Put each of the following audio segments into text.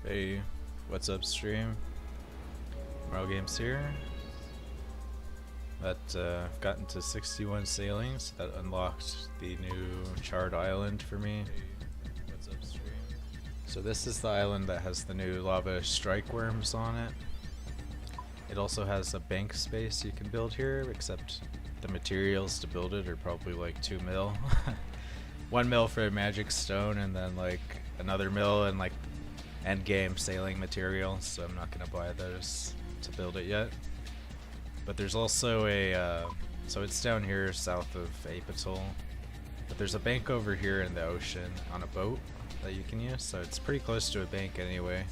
Hey, what's up, stream? Morale Games here. I've gotten to 61 sailings. That unlocked the new charred island for me. Hey, what's up, stream? So this is the island that has the new lava Strykewyrms on it. It also has a bank space you can build here, except the materials to build it are probably like 2 mil. 1 mil for magic stone, and then like another mil and like end game sailing materials, so I'm not gonna buy those to build it yet. But there's also a so it's down here south of Apatol, but there's a bank over here in the ocean on a boat that you can use, so it's pretty close to a bank anyway.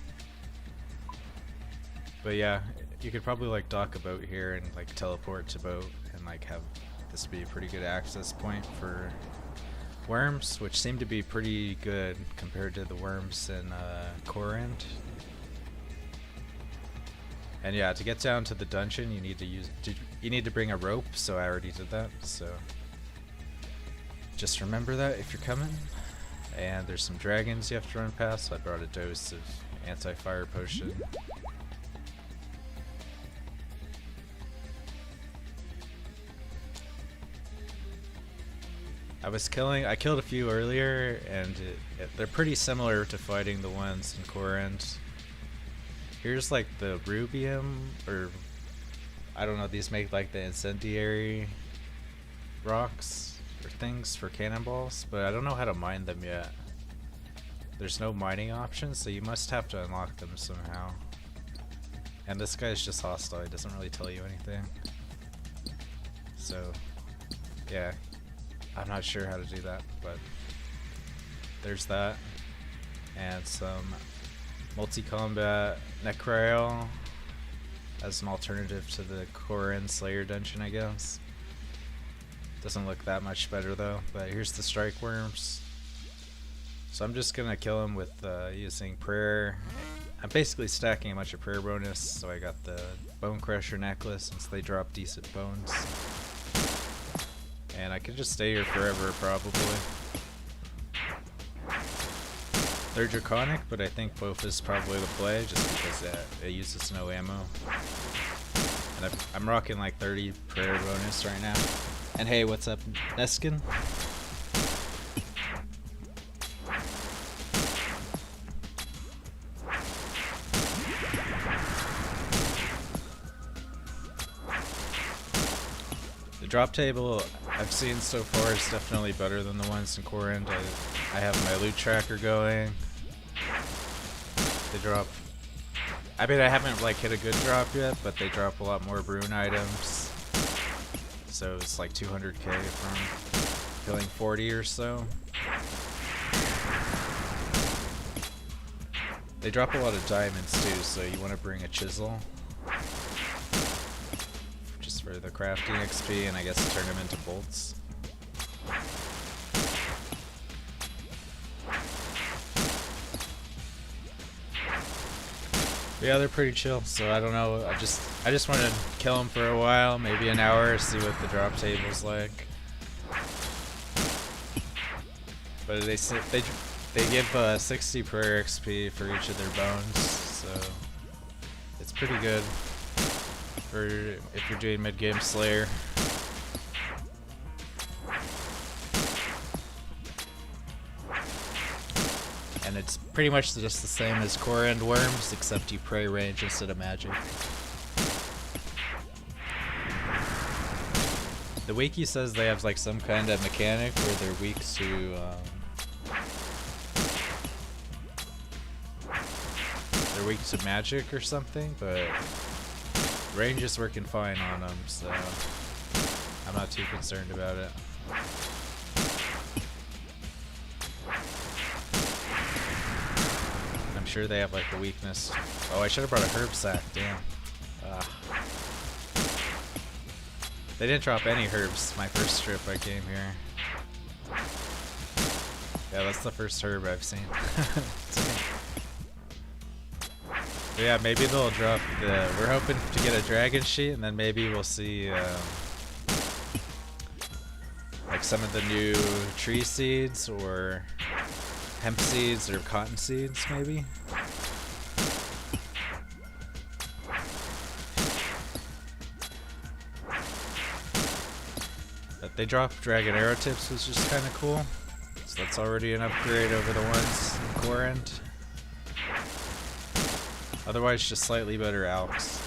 But yeah, you could probably like dock a boat here and like teleport to boat and like have this be a pretty good access point for worms, which seem to be pretty good compared to the worms in Korend. And yeah, to get down to the dungeon, you need to bring a rope. So I already did that. So just remember that if you're coming. And there's some dragons you have to run past. So I brought a dose of anti-fire potion. I killed a few earlier, and they're pretty similar to fighting the ones in Korend. Here's like the rubium, or I don't know, these make like the incendiary rocks or things for cannonballs, but I don't know how to mine them yet. There's no mining options, so you must have to unlock them somehow. And this guy's just hostile, he doesn't really tell you anything. So, yeah. I'm not sure how to do that, but there's that. And some multi-combat Necryl as an alternative to the Korend Slayer dungeon, I guess. Doesn't look that much better though, but here's the Strykewyrms. So I'm just gonna kill him with using prayer. I'm basically stacking a bunch of prayer bonus, so I got the Bone Crusher necklace since they drop decent bones. And I could just stay here forever, probably. They're draconic, but I think both is probably the play, just because it uses no ammo. And I'm rocking like 30 prayer bonus right now. And hey, what's up, Neskin? The drop table I've seen so far is definitely better than the ones in Korend. I have my loot tracker going. They drop, I mean, I haven't like hit a good drop yet, but they drop a lot more rune items. So it's like 200k from killing 40 or so. They drop a lot of diamonds too, so you want to bring a chisel. For the crafting XP, and I guess turn them into bolts. But yeah, they're pretty chill, so I don't know, I just want to kill them for a while, maybe an hour, see what the drop table's like. But they give 60 prayer XP for each of their bones, so it's pretty good if you're doing mid-game Slayer. And it's pretty much just the same as Korend worms, except you pray range instead of magic. The wiki says they have like some kind of mechanic where they're weak to magic or something, but range is working fine on them, so I'm not too concerned about it. I'm sure they have like a weakness. Oh, I should have brought a herb sack, damn. They didn't drop any herbs my first trip I came here. Yeah, that's the first herb I've seen. But yeah, maybe they'll drop we're hoping to get a dragon sheet, and then maybe we'll see like some of the new tree seeds or hemp seeds or cotton seeds maybe. They dropped Dragon Arrow Tips, which is kind of cool. So that's already an upgrade over the ones in core end. Otherwise, just slightly better alks.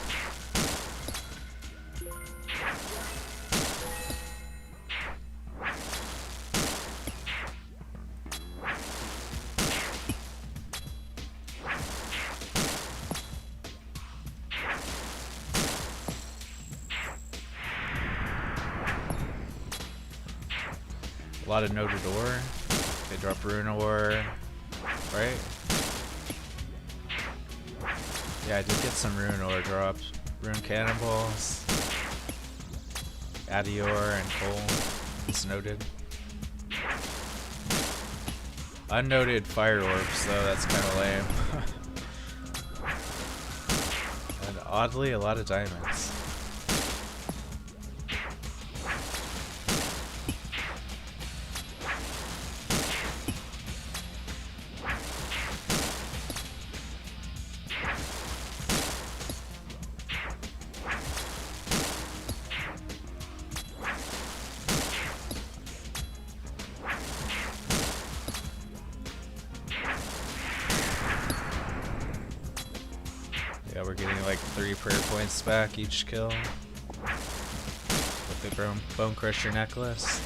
A lot of noted ore. They drop rune ore, right? Yeah, I did get some rune ore dropped. Rune cannonballs, Adior, and coal. It's noted. Unnoted fire orbs, though, that's kind of lame. And oddly, a lot of diamonds. Yeah, we're getting like 3 prayer points back each kill with the Bone Crusher necklace.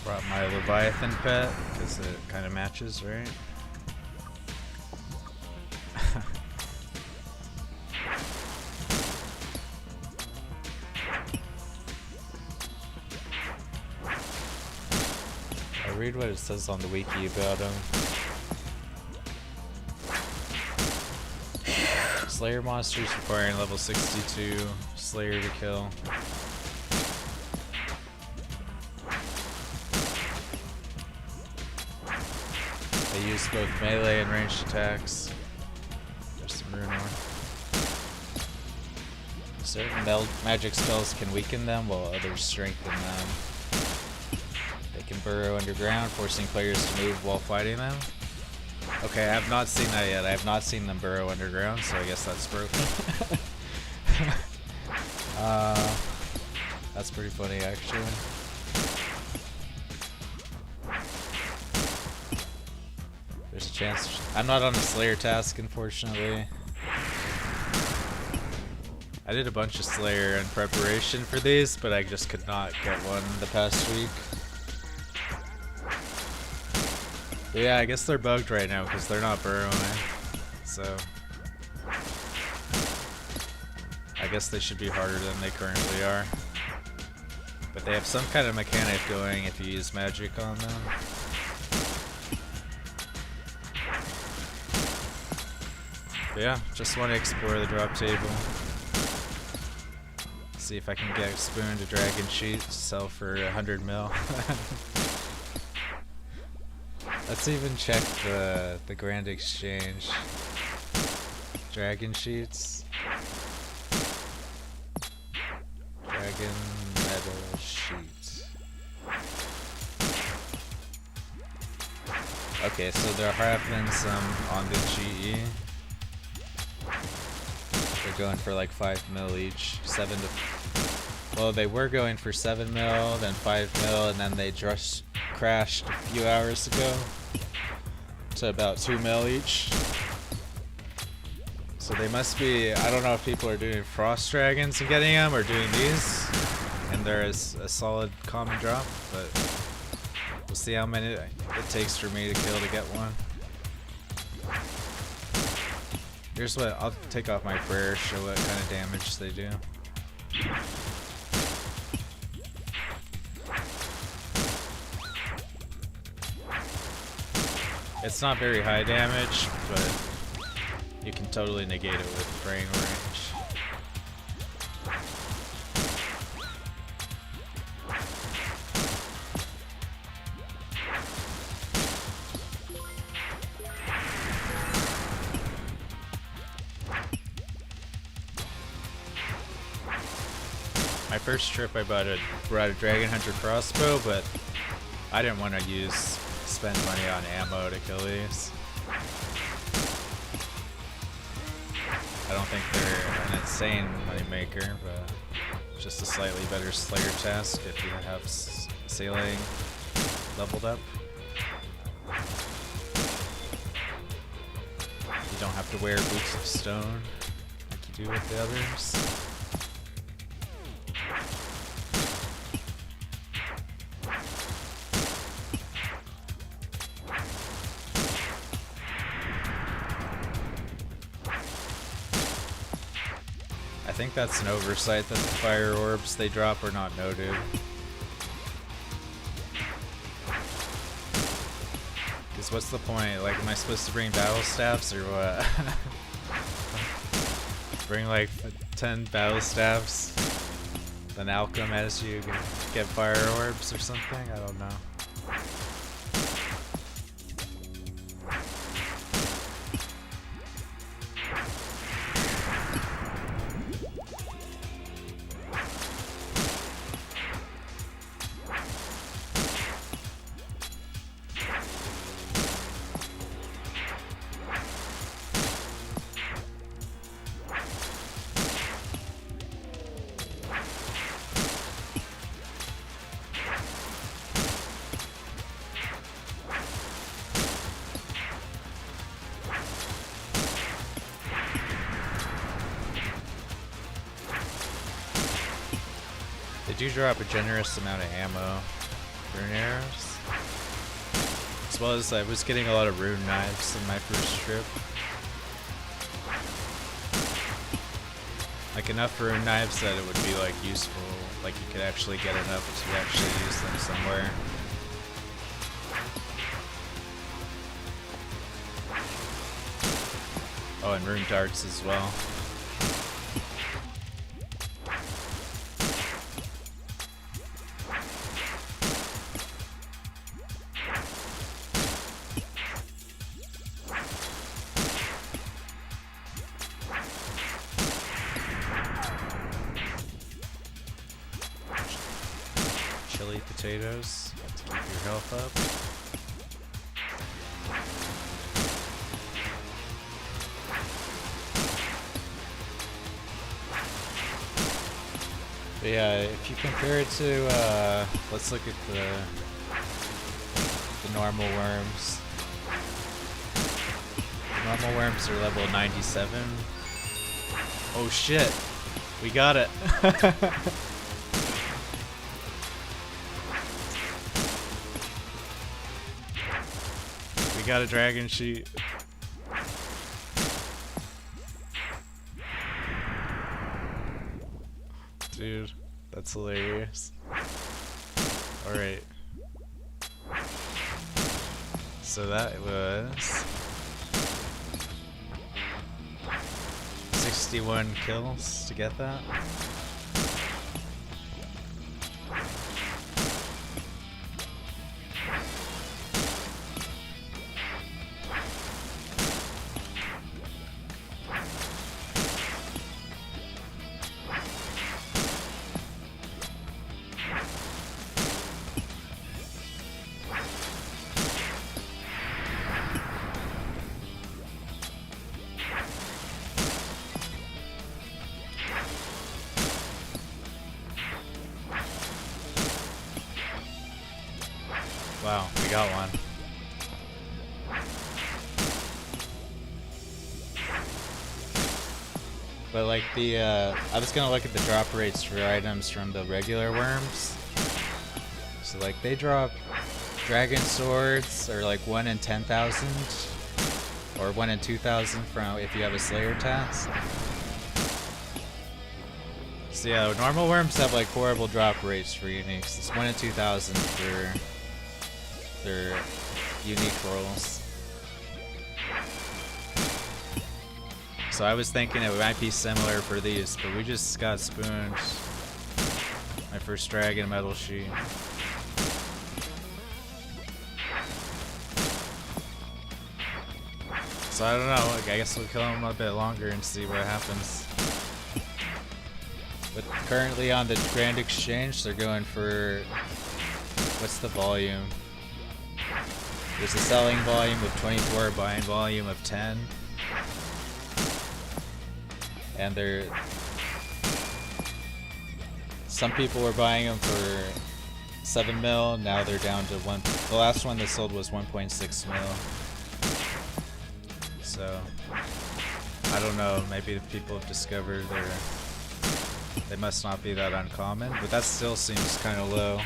Brought my Leviathan pet because it kind of matches, right? I'll read what it says on the wiki about him. Slayer monsters requiring level 62 Slayer to kill. They use both melee and ranged attacks. There's some rune ore. Certain magic spells can weaken them while others strengthen them. They can burrow underground, forcing players to move while fighting them. Okay, I have not seen that yet. I have not seen them burrow underground, so I guess that's broken. That's pretty funny, actually. There's a chance. I'm not on a Slayer task, unfortunately. I did a bunch of Slayer in preparation for these, but I just could not get one the past week. But yeah, I guess they're bugged right now because they're not burrowing. So I guess they should be harder than they currently are. But they have some kind of mechanic going if you use magic on them. But yeah, just want to explore the drop table. See if I can get Spoon to Dragon Sheet to sell for 100 mil. Let's even check the Grand Exchange. Dragon Sheets. Dragon Metal Sheet. Okay, so there have been some on the GE. They're going for like 5 mil each. Well, they were going for 7 mil, then 5 mil, and then they just crashed a few hours ago to about 2 mil each. So they must be, I don't know if people are doing Frost Dragons and getting them or doing these, and there is a solid common drop, but we'll see how many it takes for me to kill to get one. Here's what, I'll take off my prayer, show what kind of damage they do. It's not very high damage, but you can totally negate it with praying range. My first trip I brought a Dragon Hunter crossbow, but I didn't want to spend money on ammo to kill these. I don't think they're an insane moneymaker, but just a slightly better Slayer task if you have sailing leveled up. You don't have to wear boots of stone like you do with the others. I think that's an oversight that the fire orbs they drop are not noted. Because what's the point? Like, am I supposed to bring battle staffs or what? Bring like 10 battle staffs, then alchem as you get fire orbs or something? I don't know. They do drop a generous amount of ammo, rune arrows, as well as I was getting a lot of rune knives in my first trip. Like enough rune knives that it would be like useful, like you could actually get enough to actually use them somewhere. Oh, and rune darts as well. Chili potatoes to keep your health up. But yeah, if you compare it to, let's look at the normal worms. The normal worms are level 97. Oh shit, we got it. We got a dragon sheet. Dude, that's hilarious. Alright. So that was 61 kills to get that. Wow, we got one. But like I was gonna look at the drop rates for items from the regular worms. So like they drop dragon swords are like 1 in 10,000 or 1 in 2,000 from if you have a Slayer task. So yeah, normal worms have like horrible drop rates for uniques. It's 1 in 2,000 for their unique rolls. So I was thinking it might be similar for these, but we just got spooned. My first dragon metal sheet. So I don't know, I guess we'll kill him a bit longer and see what happens. But currently on the Grand Exchange, they're going for, what's the volume? There's a selling volume of 24, buying volume of 10. And some people were buying them for 7 mil, now they're down to the last one that sold was 1.6 mil. So, I don't know, maybe the people have discovered they must not be that uncommon, but that still seems kind of low.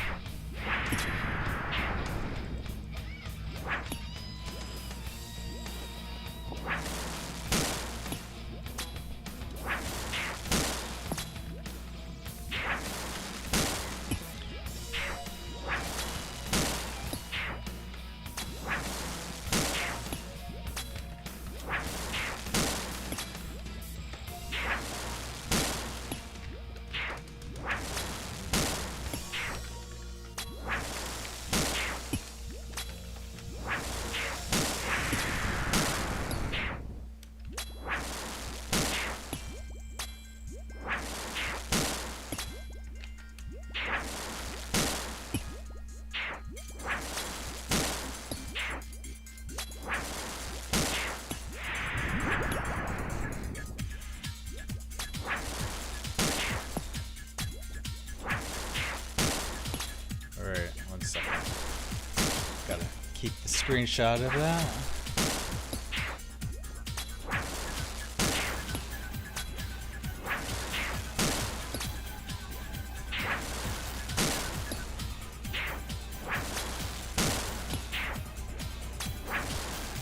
Gotta keep the screenshot of that.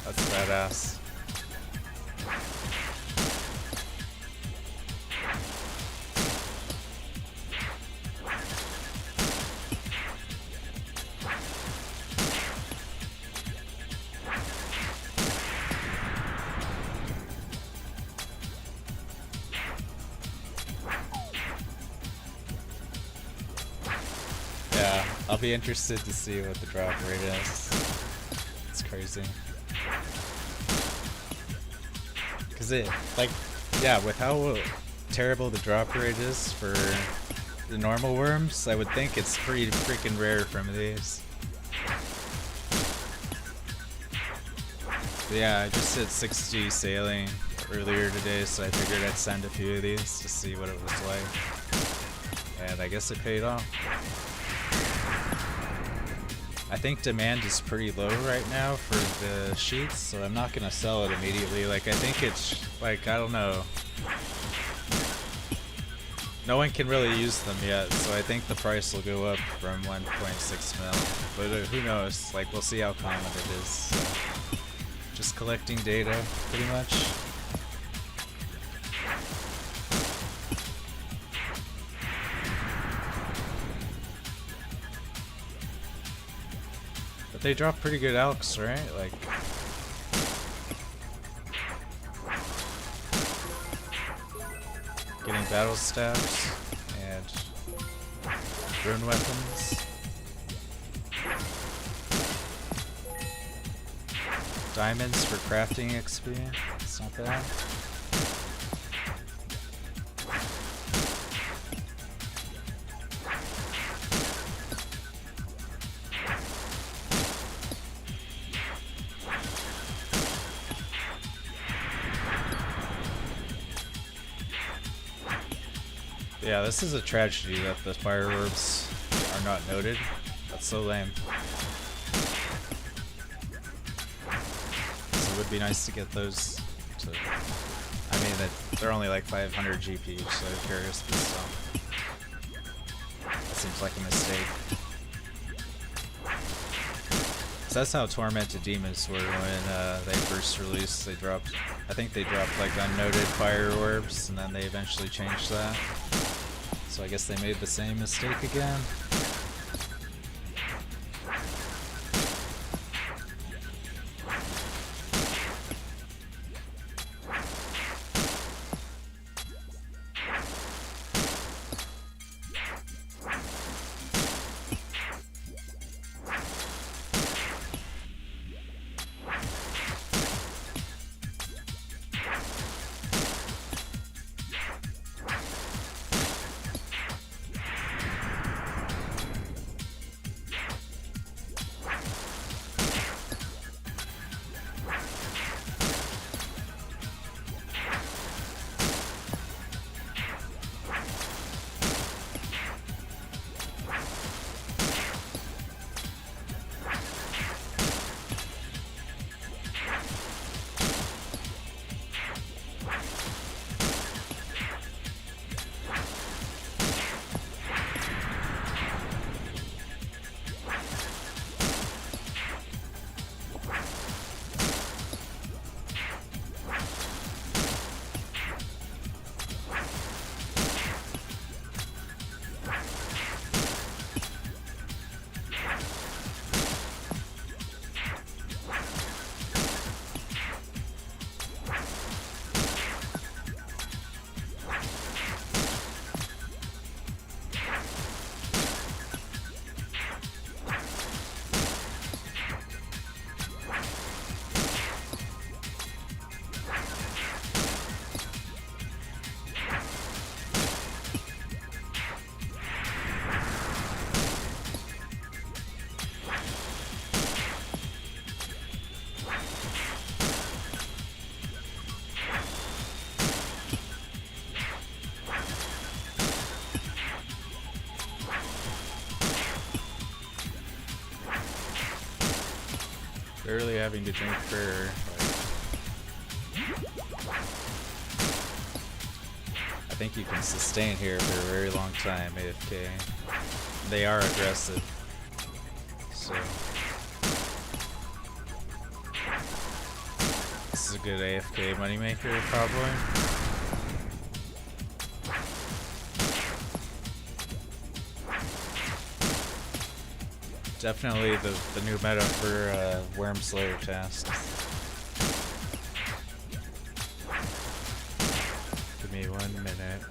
That's badass. Yeah, I'll be interested to see what the drop rate is. It's crazy. Cause with how terrible the drop rate is for the normal worms, I would think it's pretty freaking rare from these. But yeah, I just hit 60 sailing earlier today, so I figured I'd send a few of these to see what it was like. And I guess it paid off. I think demand is pretty low right now for the sheets, so I'm not gonna sell it immediately. Like, I think it's, like, I don't know. No one can really use them yet, so I think the price will go up from 1.6 mil. But who knows? Like, we'll see how common it is. So, just collecting data, pretty much. But they drop pretty good elks, right? Like, getting battle staffs and rune weapons. Diamonds for crafting XP. It's not bad. Yeah, this is a tragedy that the fireworks are not noted. That's so lame. So it would be nice to get those to... I mean, they're only like 500 GP each, so I'm curious, but still. That seems like a mistake. So that's how Tormented Demons were when they first released. They dropped... I think they dropped like unnoted fire orbs, and then they eventually changed that. So I guess they made the same mistake again. literally having to drink for I think you can sustain here for a very long time AFK. They are aggressive. So this is a good AFK moneymaker probably. Definitely the new meta for Worm Slayer tasks. Give me 1 minute.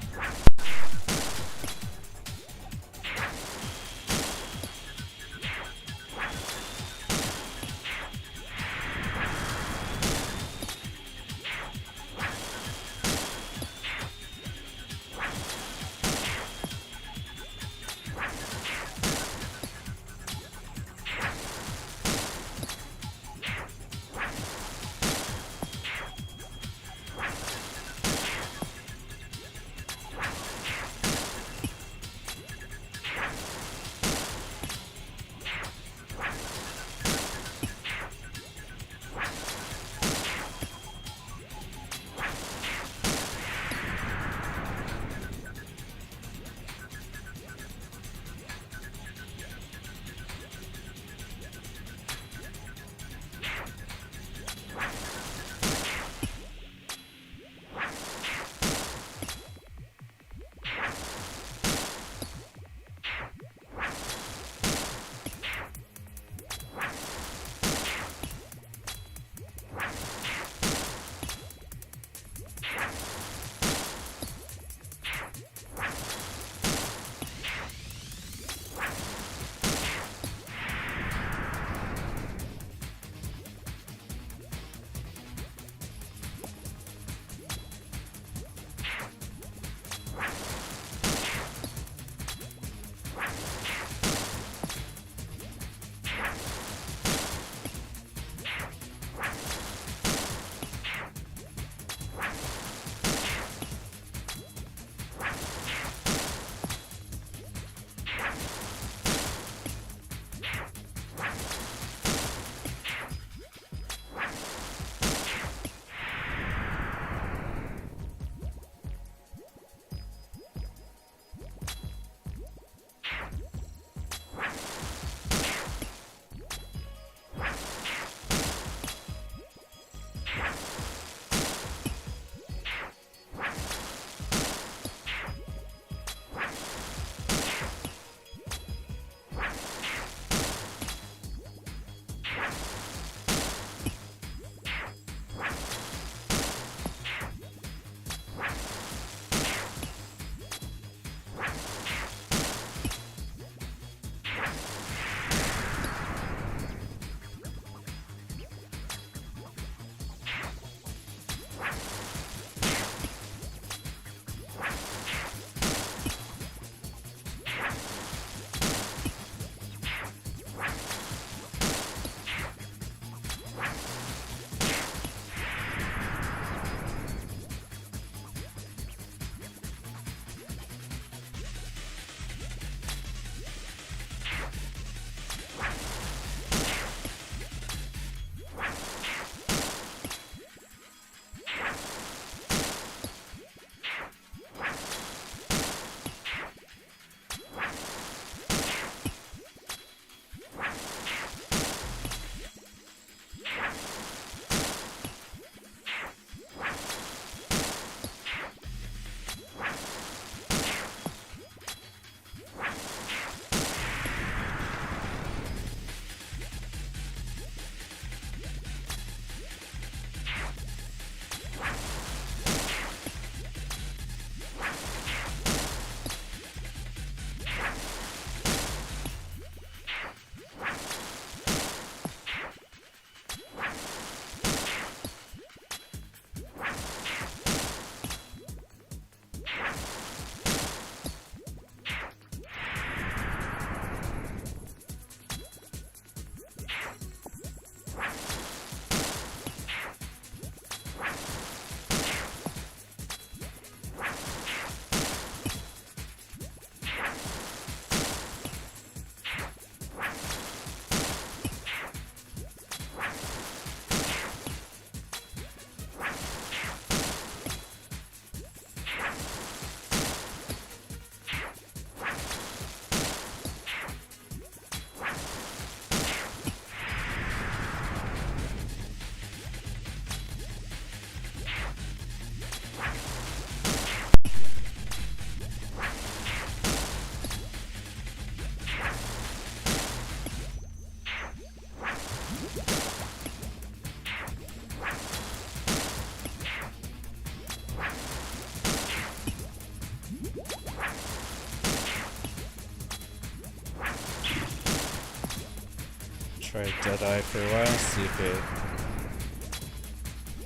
Try Deadeye for a while, see if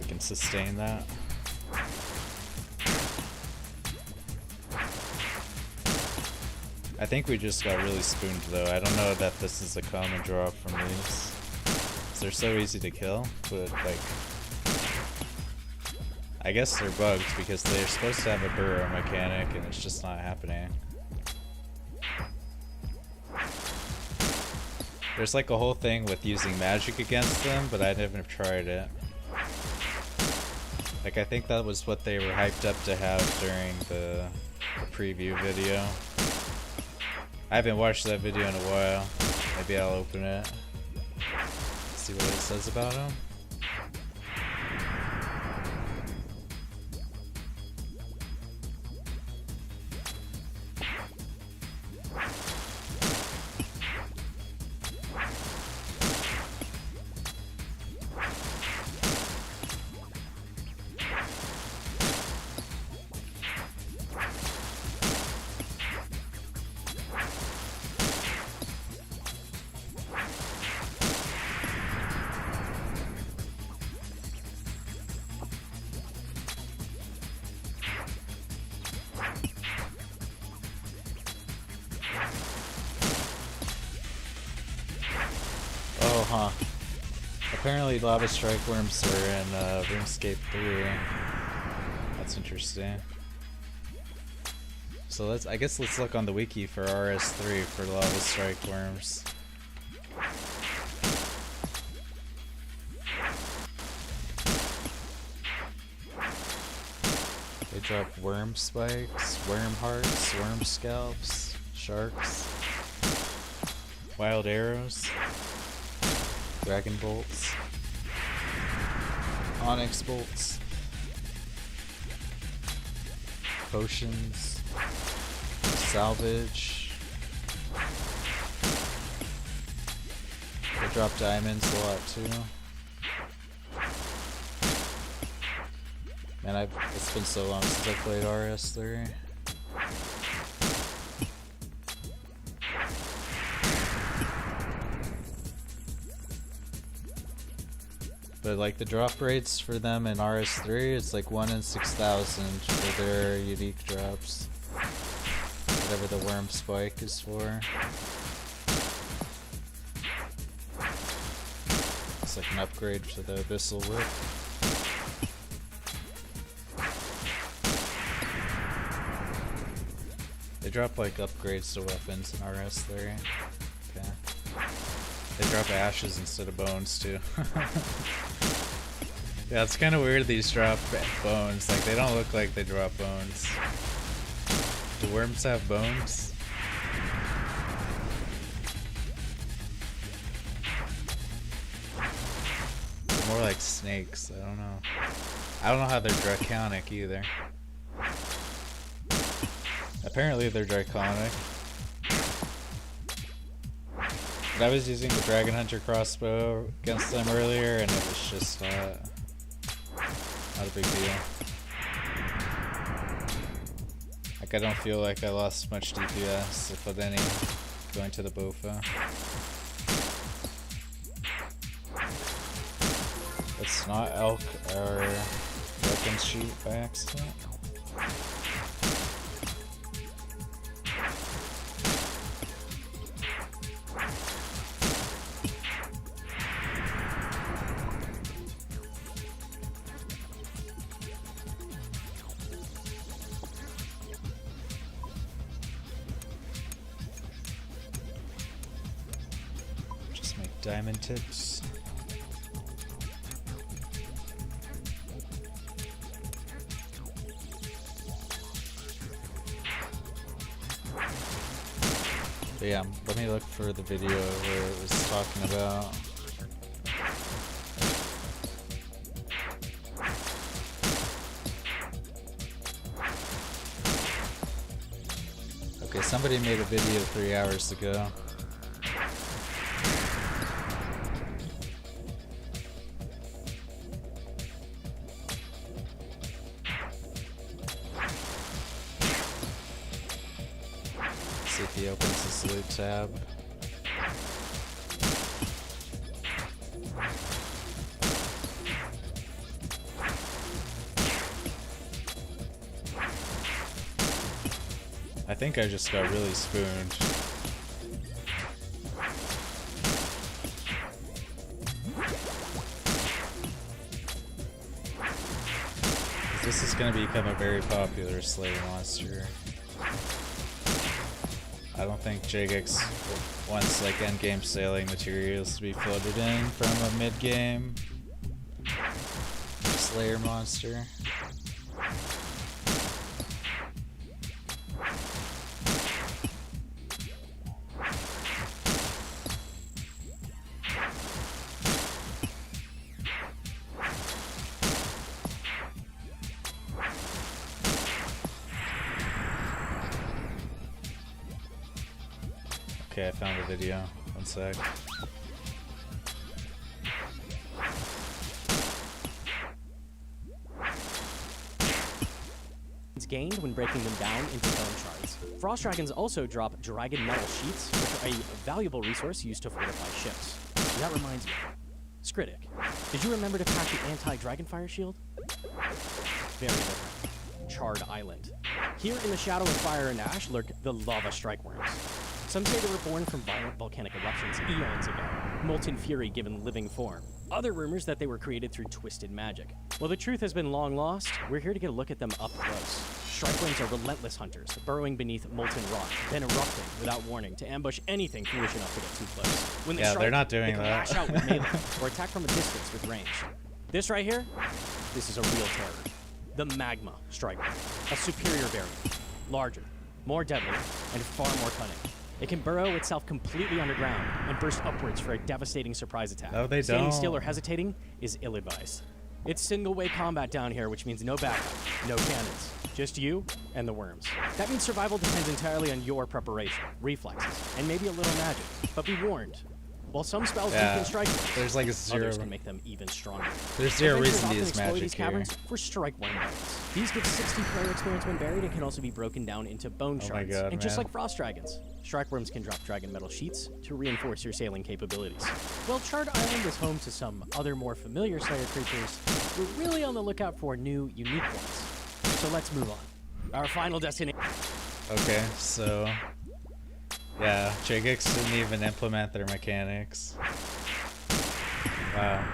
it can sustain that. I think we just got really spooned though. I don't know that this is a common drop from these. They're so easy to kill, but like, I guess they're bugged because they're supposed to have a burrow mechanic and it's just not happening. There's like a whole thing with using magic against them, but I never tried it. Like I think that was what they were hyped up to have during the preview video. I haven't watched that video in a while. Maybe I'll open it. See what it says about him. Oh, huh. Apparently lava strykewyrms are in Runescape 3. That's interesting. So I guess let's look on the wiki for RS3 for lava strykewyrms. They drop worm spikes, worm hearts, worm scalps, sharks, wild arrows, dragon bolts, onyx bolts, potions, salvage. They drop diamonds a lot too. Man, it's been so long since I played RS3. But like the drop rates for them in RS3, it's like 1 in 6,000 for their unique drops. Whatever the worm spike is for. It's like an upgrade to the Abyssal Whip. They drop like upgrades to weapons in RS3. Okay. They drop ashes instead of bones too. Yeah, it's kind of weird these drop bones. Like they don't look like they drop bones. Do worms have bones? They're more like snakes. I don't know. I don't know how they're draconic either. Apparently they're draconic. But I was using the Dragon Hunter crossbow against them earlier and it was just not a big deal. Like I don't feel like I lost much DPS, if any, going to the Bofa. Let's not elk our weapon sheet by accident. Diamond tips. But yeah, let me look for the video where it was talking about. Okay, somebody made a video 3 hours ago. See if he opens the salute tab. I think I just got really spooned. This is going to become a very popular Slayer monster. I don't think Jagex wants like endgame sailing materials to be floated in from a mid-game Slayer monster. Okay, I found the video. One sec. It's gained when breaking them down into bone shards. Frost dragons also drop dragon metal sheets, which are a valuable resource used to fortify ships. That reminds me. Skritic, did you remember to pack the anti-dragonfire shield? Very different. Charred Island. Here in the shadow of fire and ash lurk the lava Strykewyrms. Some say they were born from violent volcanic eruptions eons ago, molten fury given living form. Other rumors that they were created through twisted magic. While the truth has been long lost, we're here to get a look at them up close. Strykewyrms are relentless hunters, burrowing beneath molten rock, then erupting without warning to ambush anything foolish enough to get too close. When they strike, they're not doing they can that. lash out with melee, or attack from a distance with range. This right here, this is a real terror. The Magma Strykewyrm, a superior variant, larger, more deadly, and far more cunning. It can burrow itself completely underground and burst upwards for a devastating surprise attack. No, they Standing don't. still or hesitating is ill-advised. It's single-way combat down here, which means no backup, no cannons, just you and the worms. That means survival depends entirely on your preparation, reflexes, and maybe a little magic. But be warned, while some spells weaken Strykewyrms, there's like a zero. others can make them even stronger. There's zero Adventurers reason to often use exploit magic these here. caverns for Strykewyrm bones. These give 60 player experience when buried and can also be broken down into bone Oh my shards. God, and just man. like frost dragons, Strykewyrms can drop dragon metal sheets to reinforce your sailing capabilities. While Charred Island is home to some other more familiar Slayer creatures, we're really on the lookout for new, unique ones. So let's move on. Our final destination. Okay, so yeah, Jagex didn't even implement their mechanics. Wow.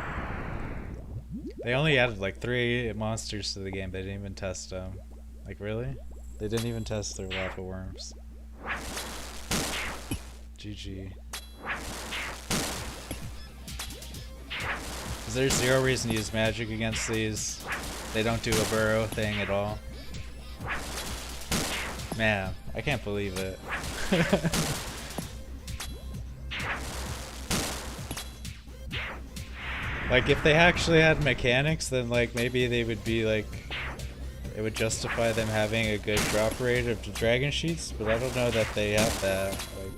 They only added like 3 monsters to the game. They didn't even test them. Like really? They didn't even test their lava worms. GG. Is there zero reason to use magic against these? They don't do a burrow thing at all. Man, I can't believe it. Like if they actually had mechanics, then like maybe they would be like, it would justify them having a good drop rate of the dragon sheets, but I don't know that they have that. Like,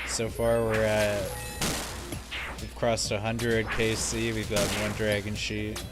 so far we've crossed 100 KC, we've gotten 1 dragon sheet.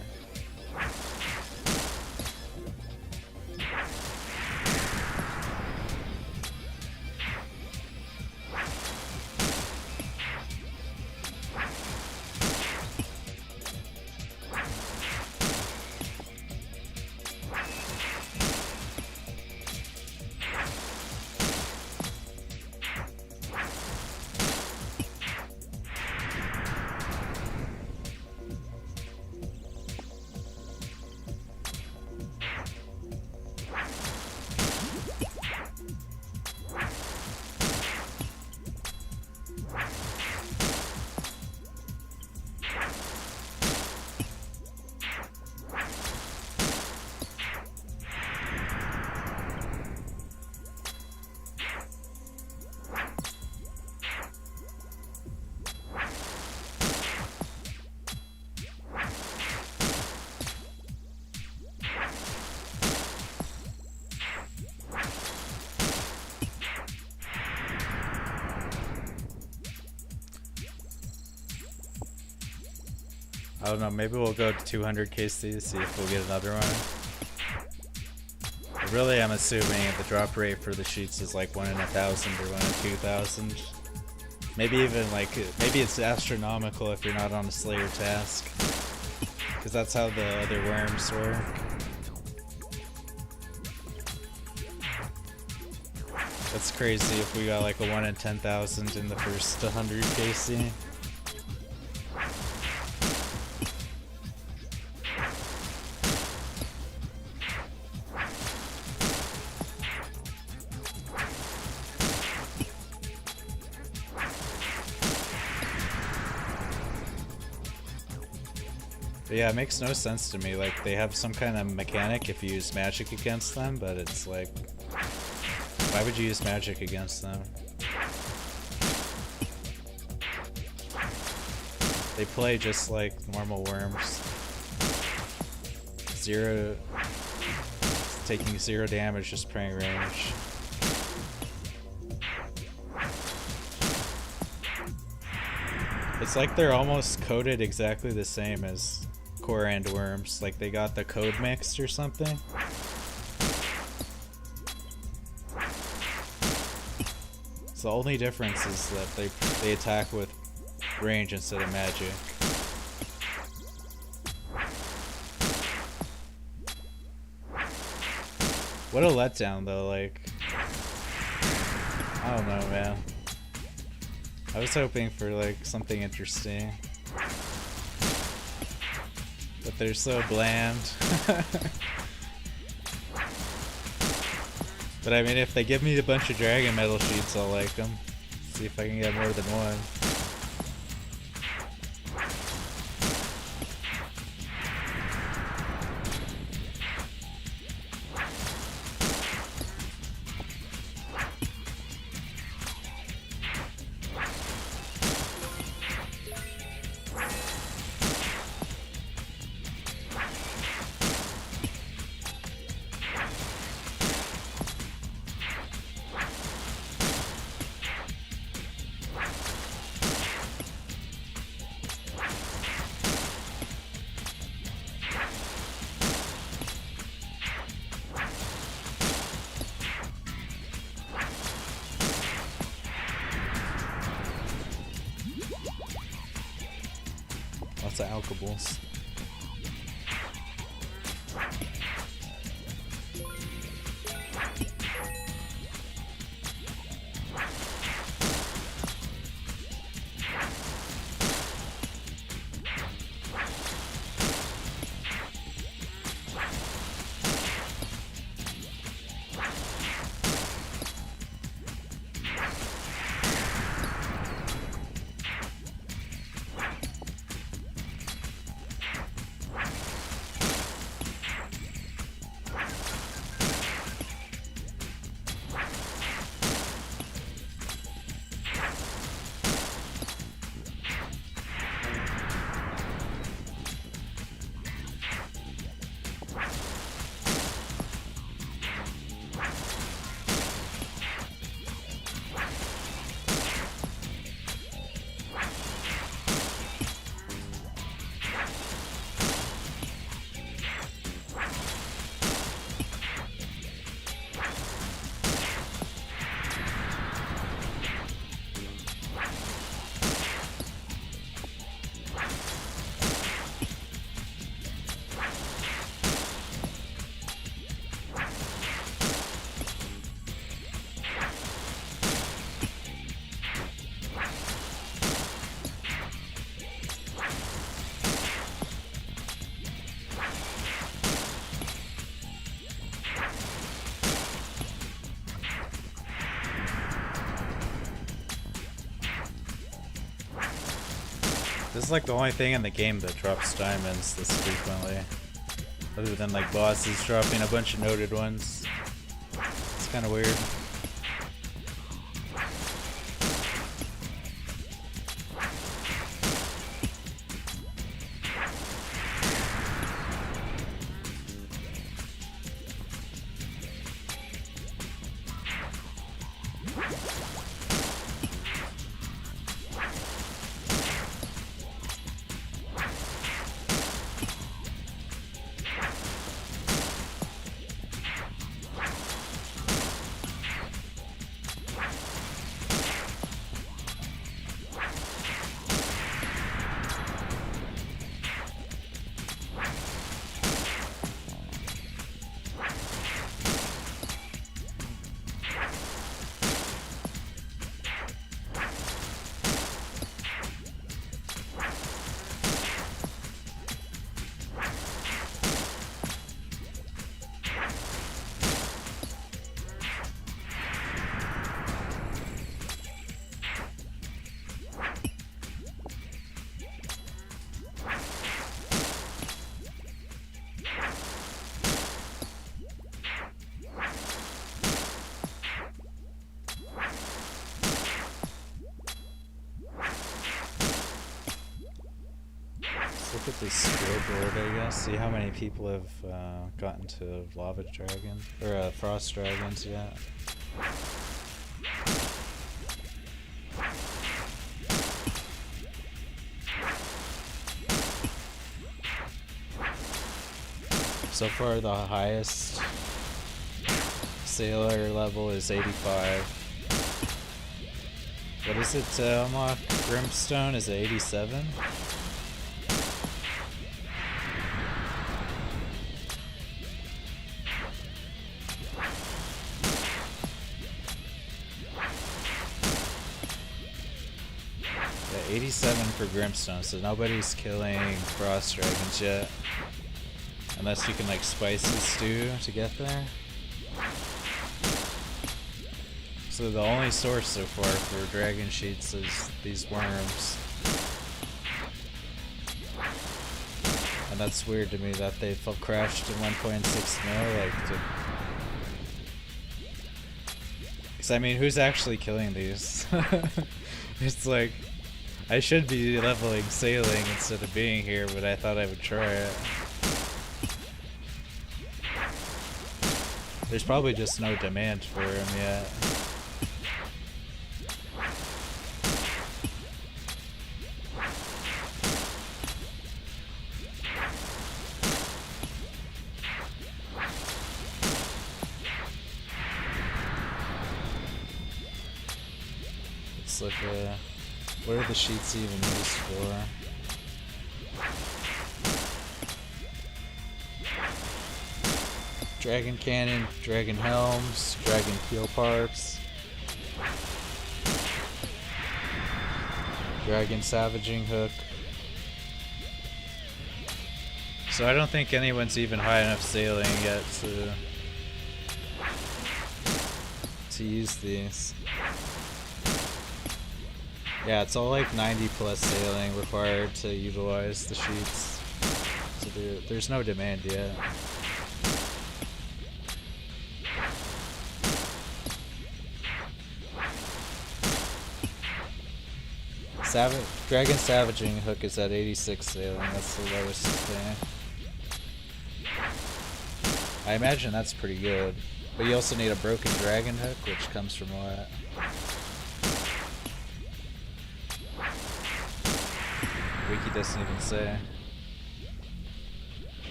I don't know, maybe we'll go to 200 KC to see if we'll get another one. But really, I'm assuming the drop rate for the sheets is like 1 in 1,000 or 1 in 2,000. Maybe even like, maybe it's astronomical if you're not on a Slayer task. Because that's how the other worms work. That's crazy if we got like a 1 in 10,000 in the first 100 KC. But yeah, it makes no sense to me. Like, they have some kind of mechanic if you use magic against them, but it's like, why would you use magic against them? They play just like normal worms. Taking 0 damage, just praying range. It's like they're almost coded exactly the same as core and worms. Like they got the code mixed or something. So the only difference is that they attack with range instead of magic. What a letdown though, like, I don't know, man. I was hoping for like something interesting. But they're so bland. But I mean, if they give me a bunch of dragon metal sheets, I'll like them. See if I can get more than one. Lots of alkables. This is like the only thing in the game that drops diamonds this frequently. Other than like bosses dropping a bunch of noted ones. It's kind of weird. the scoreboard, I guess. See how many people have gotten to Lava Dragon or Frost Dragons yet. So far, the highest sailor level is 85. What is it to unlock Brimstone? Is it 87? Yeah, 87 for Brimstone, so nobody's killing Frost Dragons yet. Unless you can like spicy stew to get there. So the only source so far for dragon sheets is these worms. And that's weird to me that they've crashed to 1.6 mil, like to... Cause I mean, who's actually killing these? It's like, I should be leveling sailing instead of being here, but I thought I would try it. There's probably just no demand for him yet. Let's look at what are the sheets even used for? Dragon Cannon, Dragon Helms, Dragon Peel Parts, Dragon Savaging Hook. So I don't think anyone's even high enough sailing yet to use these. Yeah, it's all like 90 plus sailing required to utilize the sheets. So there's no demand yet. Dragon Savaging Hook is at 86 sailing, that's the lowest thing. I imagine that's pretty good. But you also need a Broken Dragon Hook, which comes from what? Wiki doesn't even say.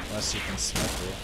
Unless you can smith it.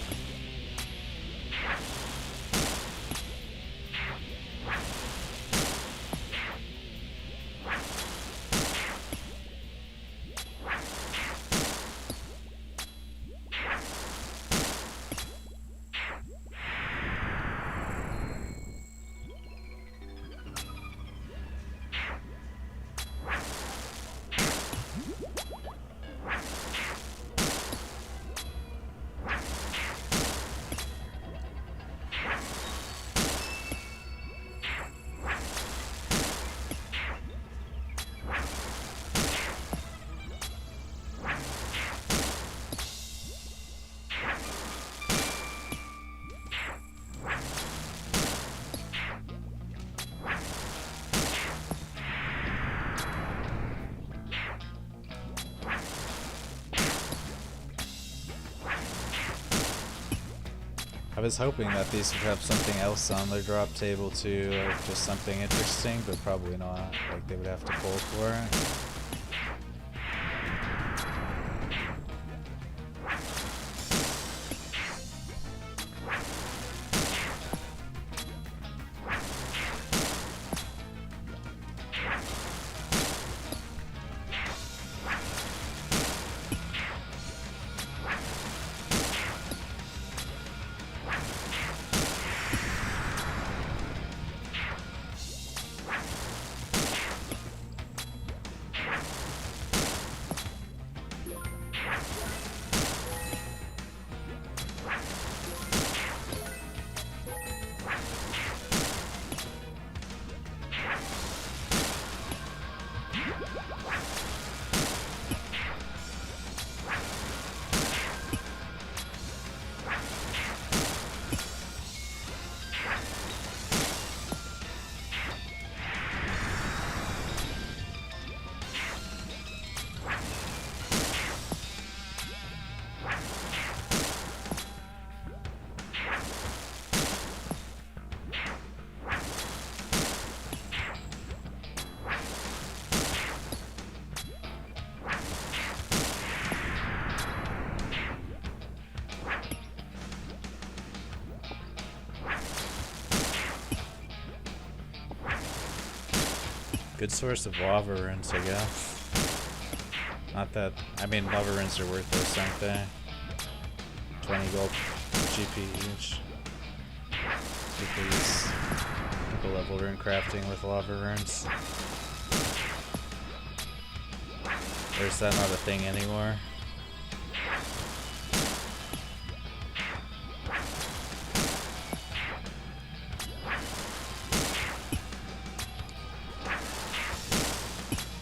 I was hoping that these would have something else on their drop table too, like just something interesting, but probably not. Like they would have to pull for it. Good source of lava runes, I guess. Not that, I mean, lava runes are worth this, aren't they? 20 gold GP each. People level rune crafting with lava runes. Or is that not a thing anymore?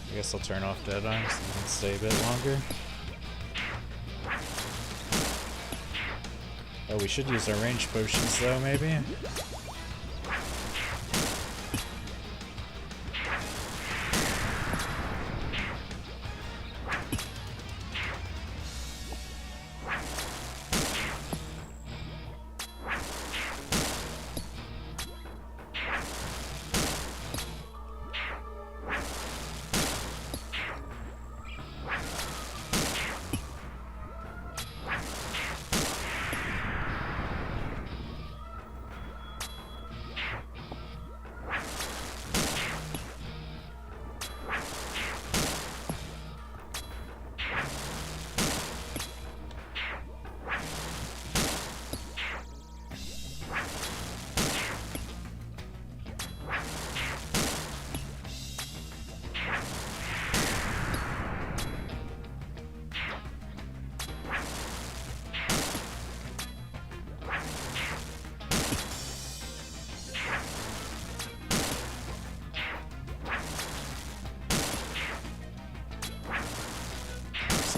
I guess I'll turn off Deadeye so we can stay a bit longer. Oh, we should use our range potions though, maybe?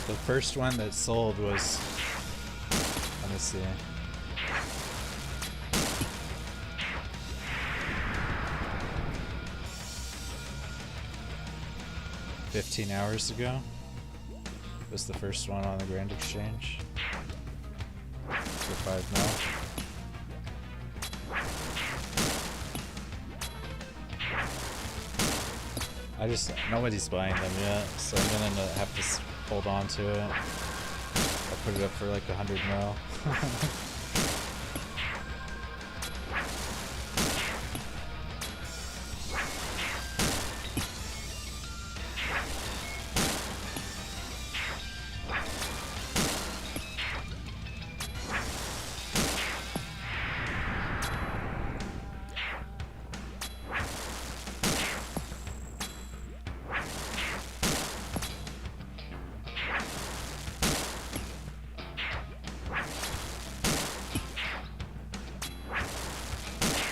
The first one that sold was, let me see, $15 hours ago was the first one on the Grand Exchange for 5 mil. Nobody's buying them yet, so I'm gonna have to hold on to it. I'll put it up for like 100 mil.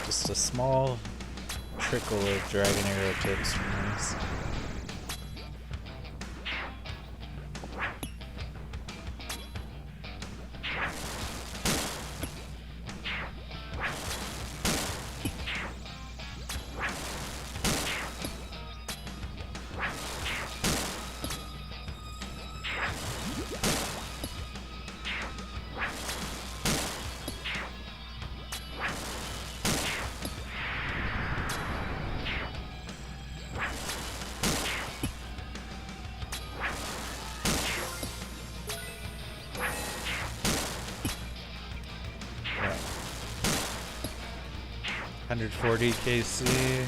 Just a small trickle of dragon arrow tips from these. $140 KC,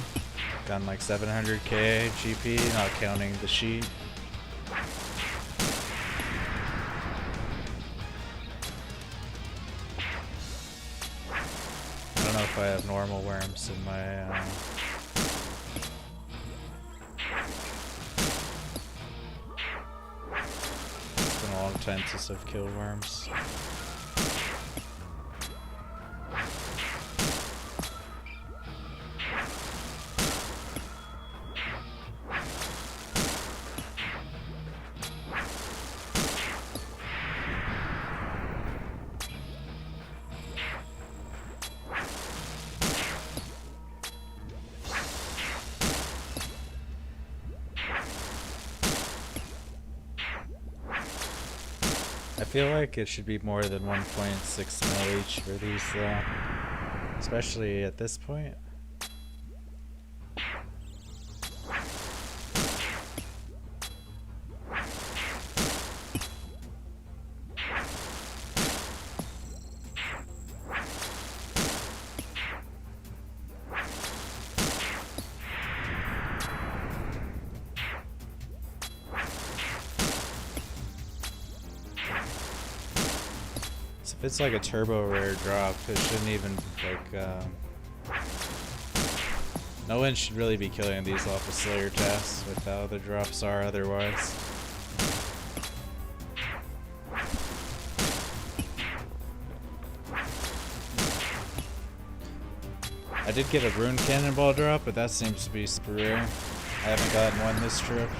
done like 700k GP, not counting the sheet. I don't know if I have normal worms in my it's been a long time since I've killed worms. I feel like it should be more than 1.6 mil each for these though, especially at this point. If it's like a turbo rare drop, it shouldn't even like no one should really be killing these off of Slayer tasks with how the drops are otherwise. I did get a rune cannonball drop, but that seems to be super rare. I haven't gotten one this trip.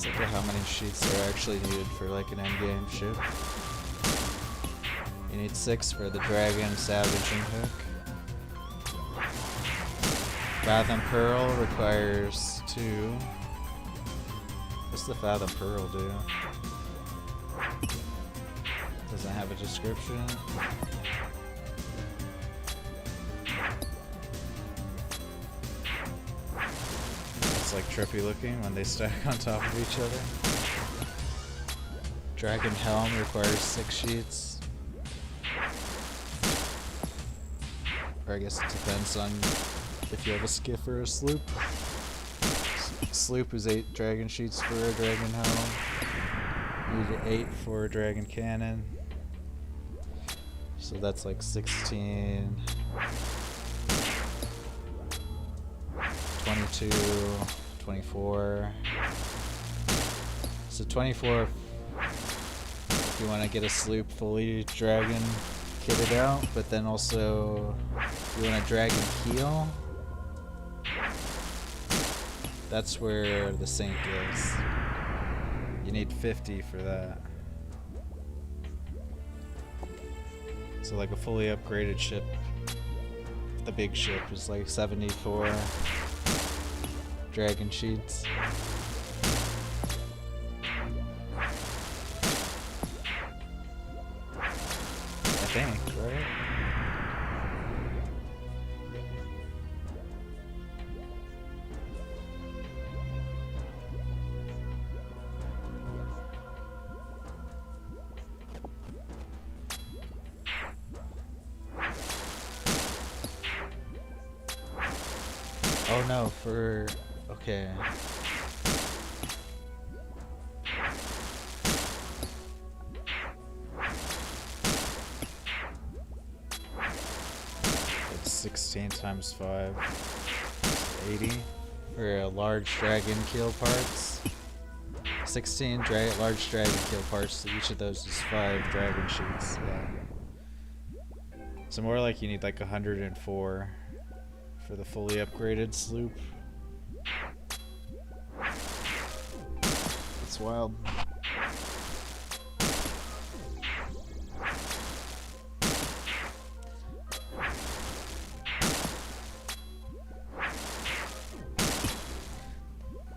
Look at how many sheets are actually needed for like an endgame ship. You need 6 for the dragon, savage, and hook. Fathom Pearl requires 2. What's the Fathom Pearl do? Doesn't have a description. It's like trippy looking when they stack on top of each other. Dragon Helm requires 6 sheets. Or I guess it depends on if you have a skiff or a sloop. Sloop is 8 dragon sheets for a dragon helm. You need 8 for a dragon cannon. So that's like 16, 22, 24. So 24 if you want to get a sloop fully dragon kitted out, but then also if you want a dragon keel, that's where the sink is. You need 50 for that. So like a fully upgraded ship, the big ship is like 74 dragon sheets. I think, right? Oh no, for... okay. It's 16 times 5. 80 for a large dragon keel parts. 16 large dragon keel parts, so each of those is 5 dragon sheets. Yeah. So more like you need like 104 for the fully upgraded sloop. It's wild.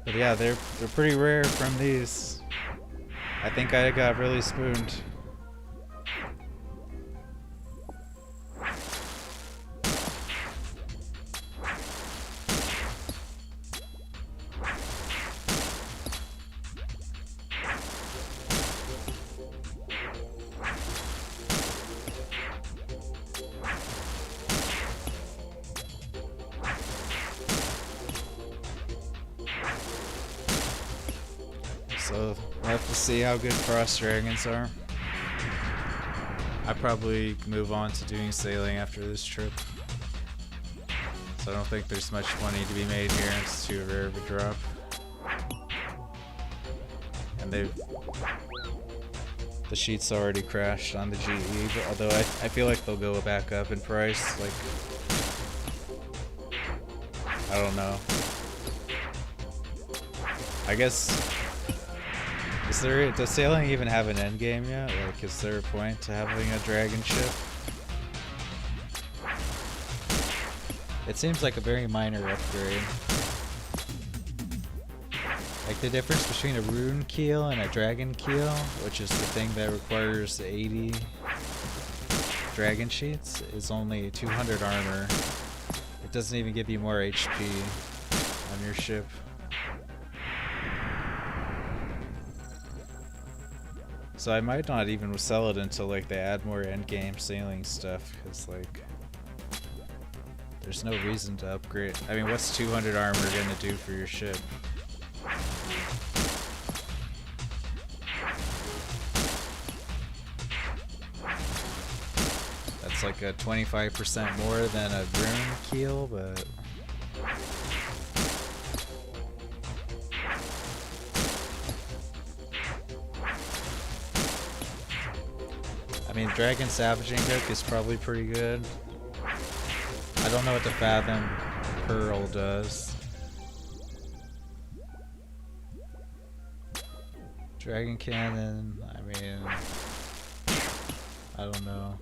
But yeah, they're pretty rare from these. I think I got really spooned. So we'll have to see how good Frost Dragons are. I probably move on to doing sailing after this trip. So I don't think there's much money to be made here. It's too rare of a drop. And the sheets already crashed on the GE, but although I feel like they'll go back up in price. Like, I don't know. I guess, does sailing even have an end game yet? Like, is there a point to having a dragon ship? It seems like a very minor upgrade. Like, the difference between a rune keel and a dragon keel, which is the thing that requires 80 dragon sheets, is only 200 armor. It doesn't even give you more HP on your ship. So I might not even sell it until like they add more endgame sailing stuff, because like there's no reason to upgrade. I mean, what's 200 armor gonna do for your ship? That's like a 25% more than a rune keel, but I mean, Dragon Savaging Hook is probably pretty good. I don't know what the Fathom Pearl does. Dragon Cannon, I mean, I don't know.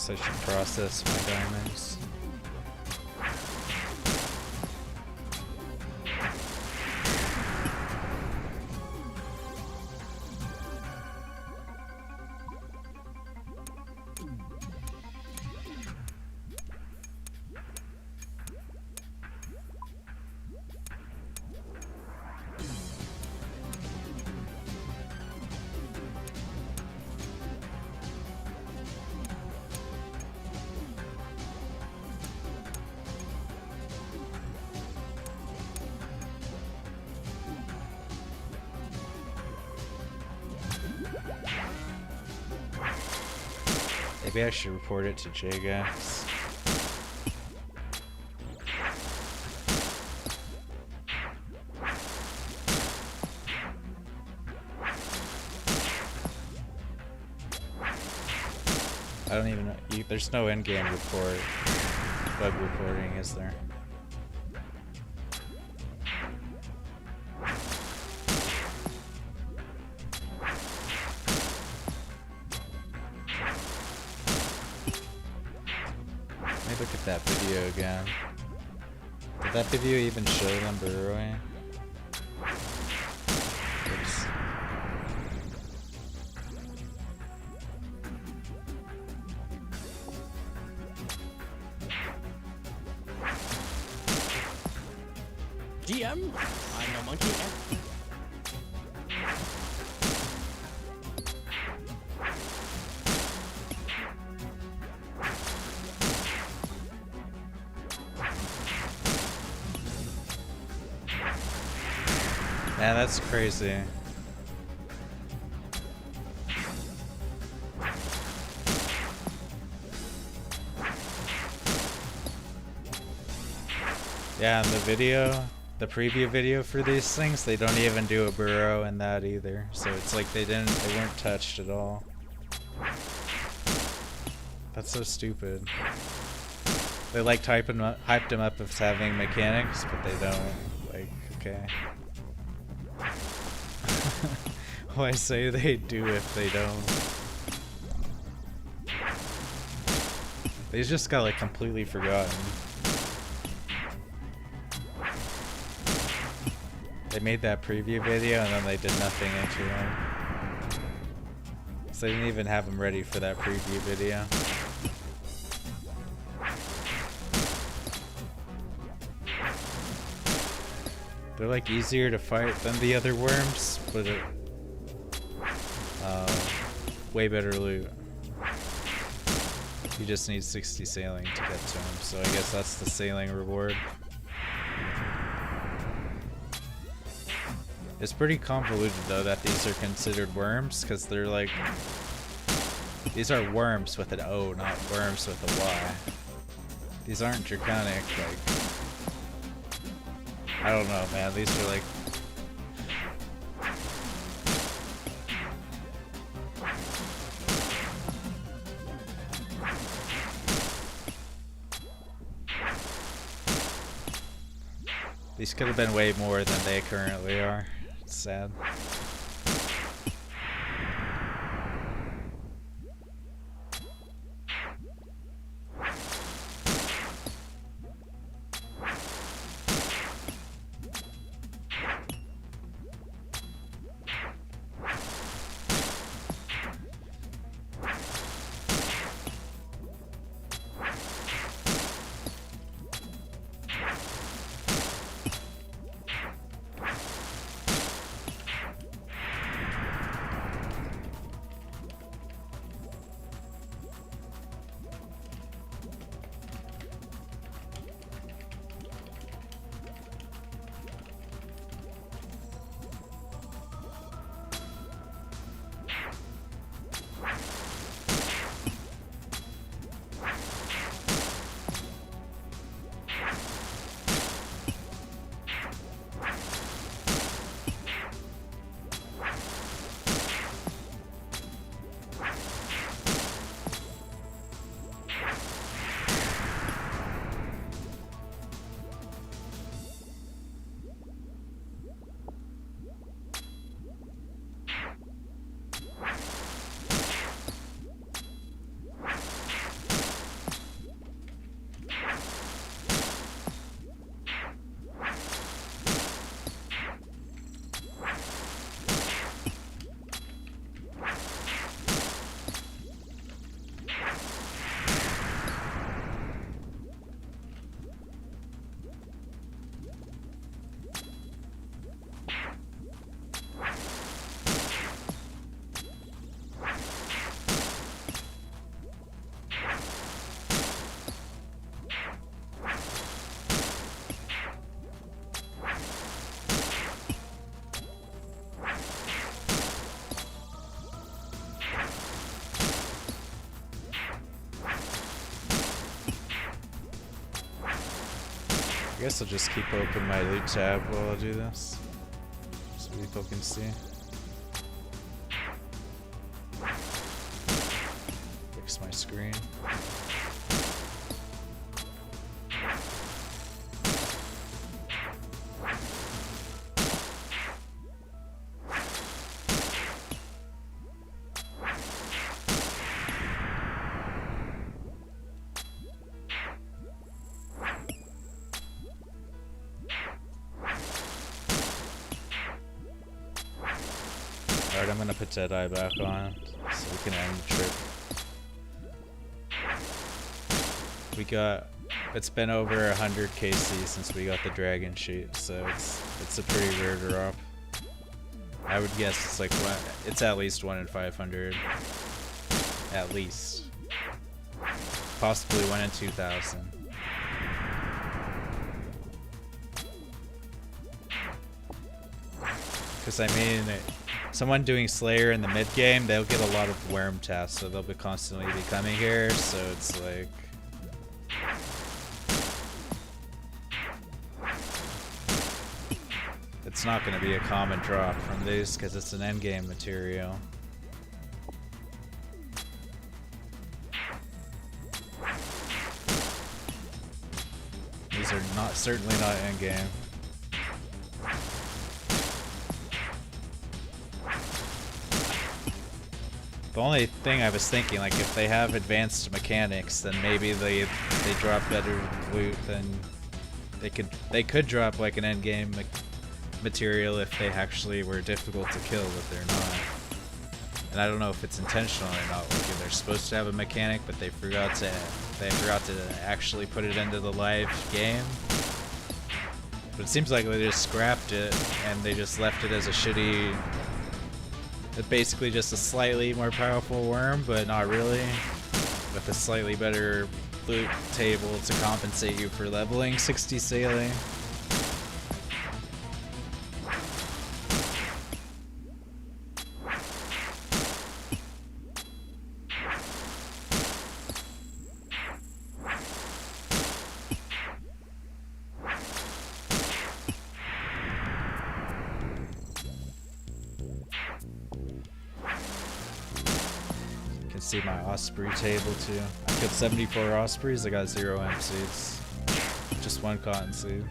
I should process my diamonds. Maybe I should report it to JGax. I don't even know. There's no endgame report. Bug reporting, is there? Look at that video again. Did that video even show them burrowing? Oops. GM, I'm no monkey. Man, that's crazy. Yeah, in the video, the preview video for these things, they don't even do a burrow in that either. So it's like they weren't touched at all. That's so stupid. They like hyped them up as having mechanics, but they don't. Like, okay. Why say they do if they don't? They just got like completely forgotten. They made that preview video and then they did nothing into them. So they didn't even have them ready for that preview video. They're like easier to fight than the other worms, but way better loot. You just need 60 sailing to get to them, so I guess that's the sailing reward. It's pretty convoluted though that these are considered worms, because they're like... These are worms with an O, not worms with a Y. These aren't draconic, like... I don't know, man, these are like... These could have been way more than they currently are. It's sad. I guess I'll just keep open my loot tab while I do this, so people can see. Fix my screen. Alright, I'm gonna put Deadeye back on so we can end the trip. We got, it's been over 100 KC since we got the dragon sheet, so it's a pretty rare drop. I would guess it's like it's at least 1 in 500, at least, possibly 1 in 2,000. Because I mean, someone doing Slayer in the mid game, they'll get a lot of worm tasks, so they'll be constantly coming here. So it's like, it's not going to be a common drop from these because it's an endgame material. These are not certainly not endgame. The only thing I was thinking, like, if they have advanced mechanics, then maybe they drop better loot than they could drop like an endgame material if they actually were difficult to kill, but they're not. And I don't know if it's intentional or not. Like, they're supposed to have a mechanic, but they forgot to actually put it into the live game. But it seems like they just scrapped it and they just left it as a shitty. It's basically just a slightly more powerful worm, but not really, with a slightly better loot table to compensate you for leveling 60 sailing. See my Osprey table too. I killed 74 Ospreys, I got 0 MCs. Just 1 cotton seed.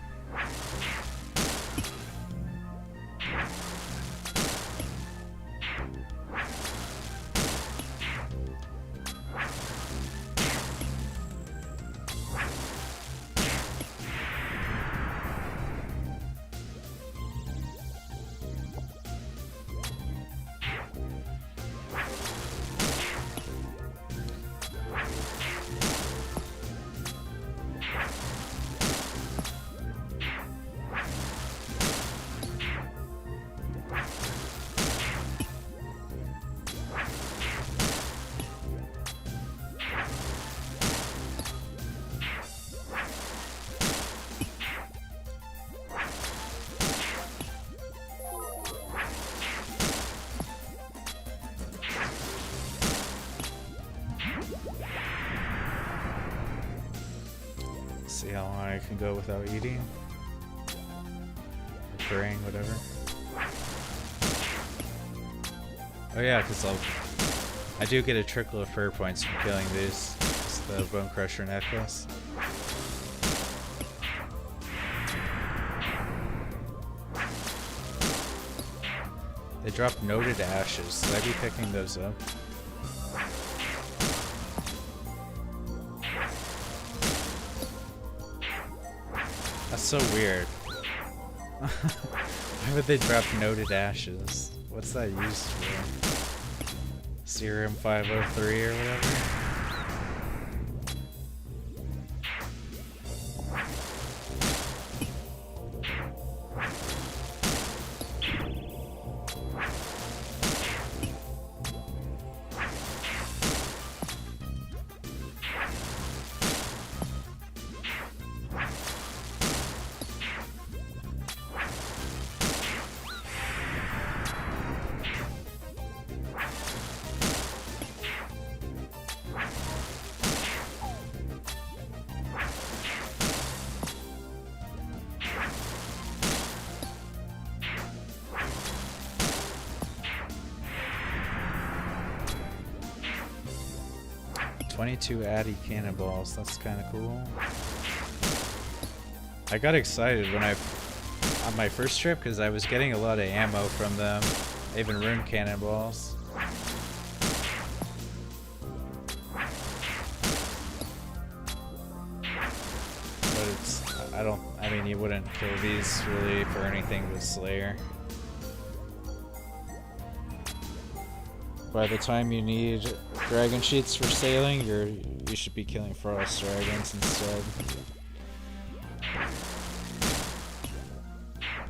See how long I can go without eating. Or praying, whatever. Oh yeah, because I do get a trickle of fur points from killing these. It's the Bone Crusher necklace. They drop noted ashes. Should I be picking those up? That's so weird. Why would they drop noted ashes? What's that used for? Serum 503 or whatever? Addy cannonballs, that's kind of cool. I got excited when on my first trip because I was getting a lot of ammo from them, even rune cannonballs. But I mean, you wouldn't kill these really for anything with Slayer. By the time you need dragon sheets for sailing, you should be killing frost dragons instead.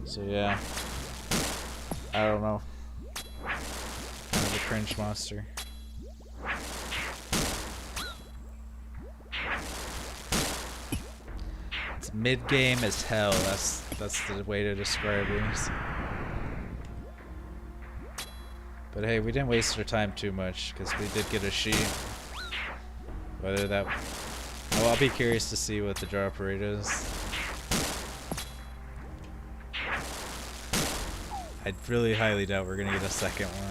So yeah, I don't know. Kind of a cringe monster. It's mid-game as hell. That's the way to describe these. But hey, we didn't waste our time too much because we did get a sheet. Whether that... Well, I'll be curious to see what the drop rate is. I really highly doubt we're gonna get a second one.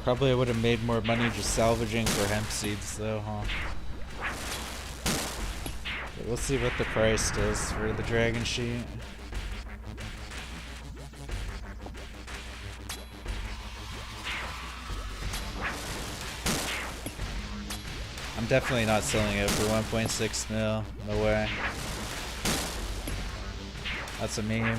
Probably would have made more money just salvaging for hemp seeds though, huh? But let's see what the price does for the dragon sheet. I'm definitely not selling it for 1.6 mil. No way. That's a meme.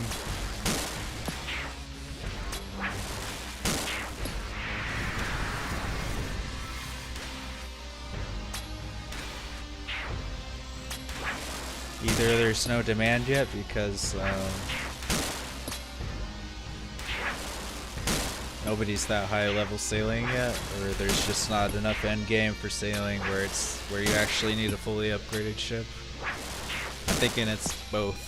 Either there's no demand yet because nobody's that high level sailing yet, or there's just not enough end game for sailing where you actually need a fully upgraded ship. I'm thinking it's both.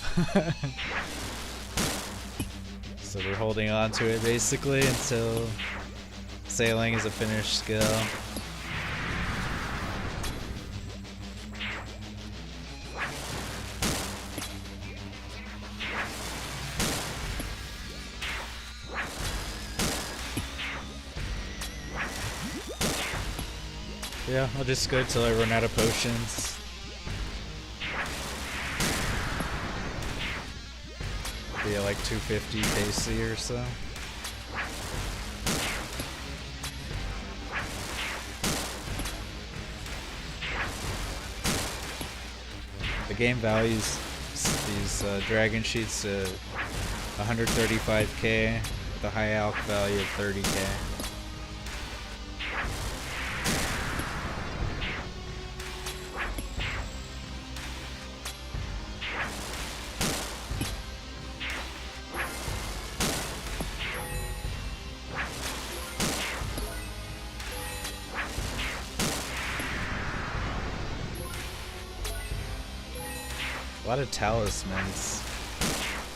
So we're holding on to it basically until sailing is a finished skill. Yeah, I'll just go till I run out of potions. Be at like 250 KC or so. The game values these dragon sheets to 135k with a high alch value of 30k. A lot of talismans.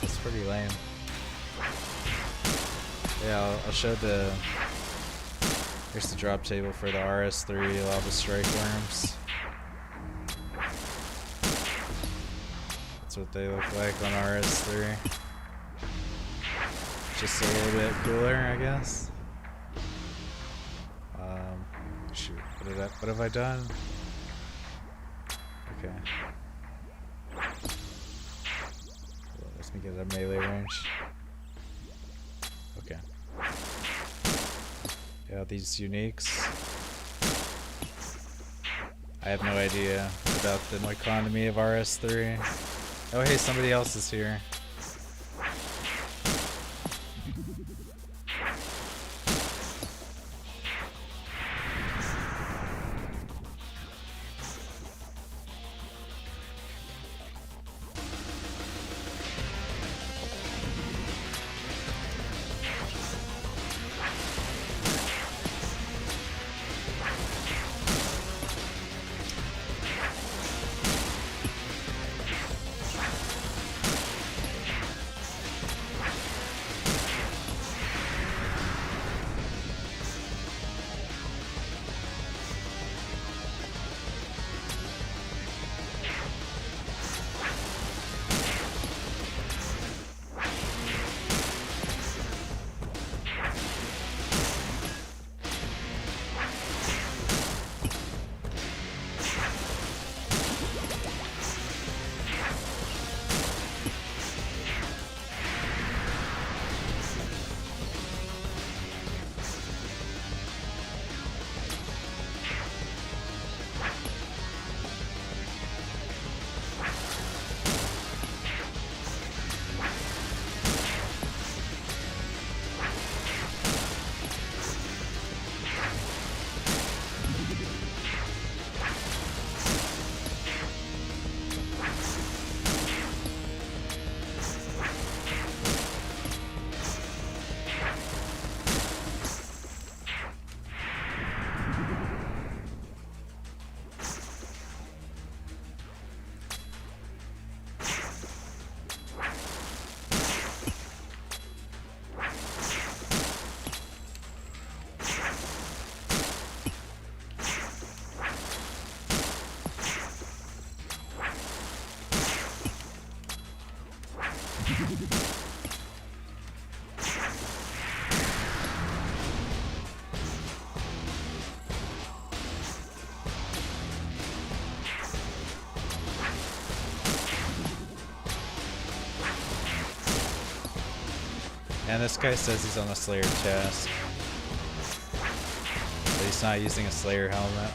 That's pretty lame. Yeah, I'll show the... Here's the drop table for the RS3 Lava Strykewyrms. That's what they look like on RS3. Just a little bit cooler, I guess. Shoot, what have I done? Okay. Let me get a melee range. Okay. Yeah, these uniques. I have no idea about the economy of RS3. Oh hey, somebody else is here. And this guy says he's on a Slayer task. But he's not using a Slayer helmet.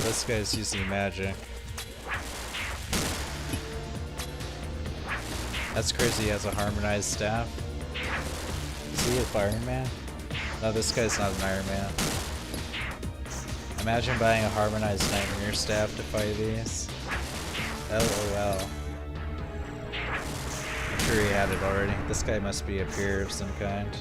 This guy's using magic. That's crazy, he has a harmonized staff. Is he a Iron Man? No, this guy's not an Iron Man. Imagine buying a harmonized Nightmare staff to fight these. LOL. I'm sure he had it already. This guy must be a peer of some kind.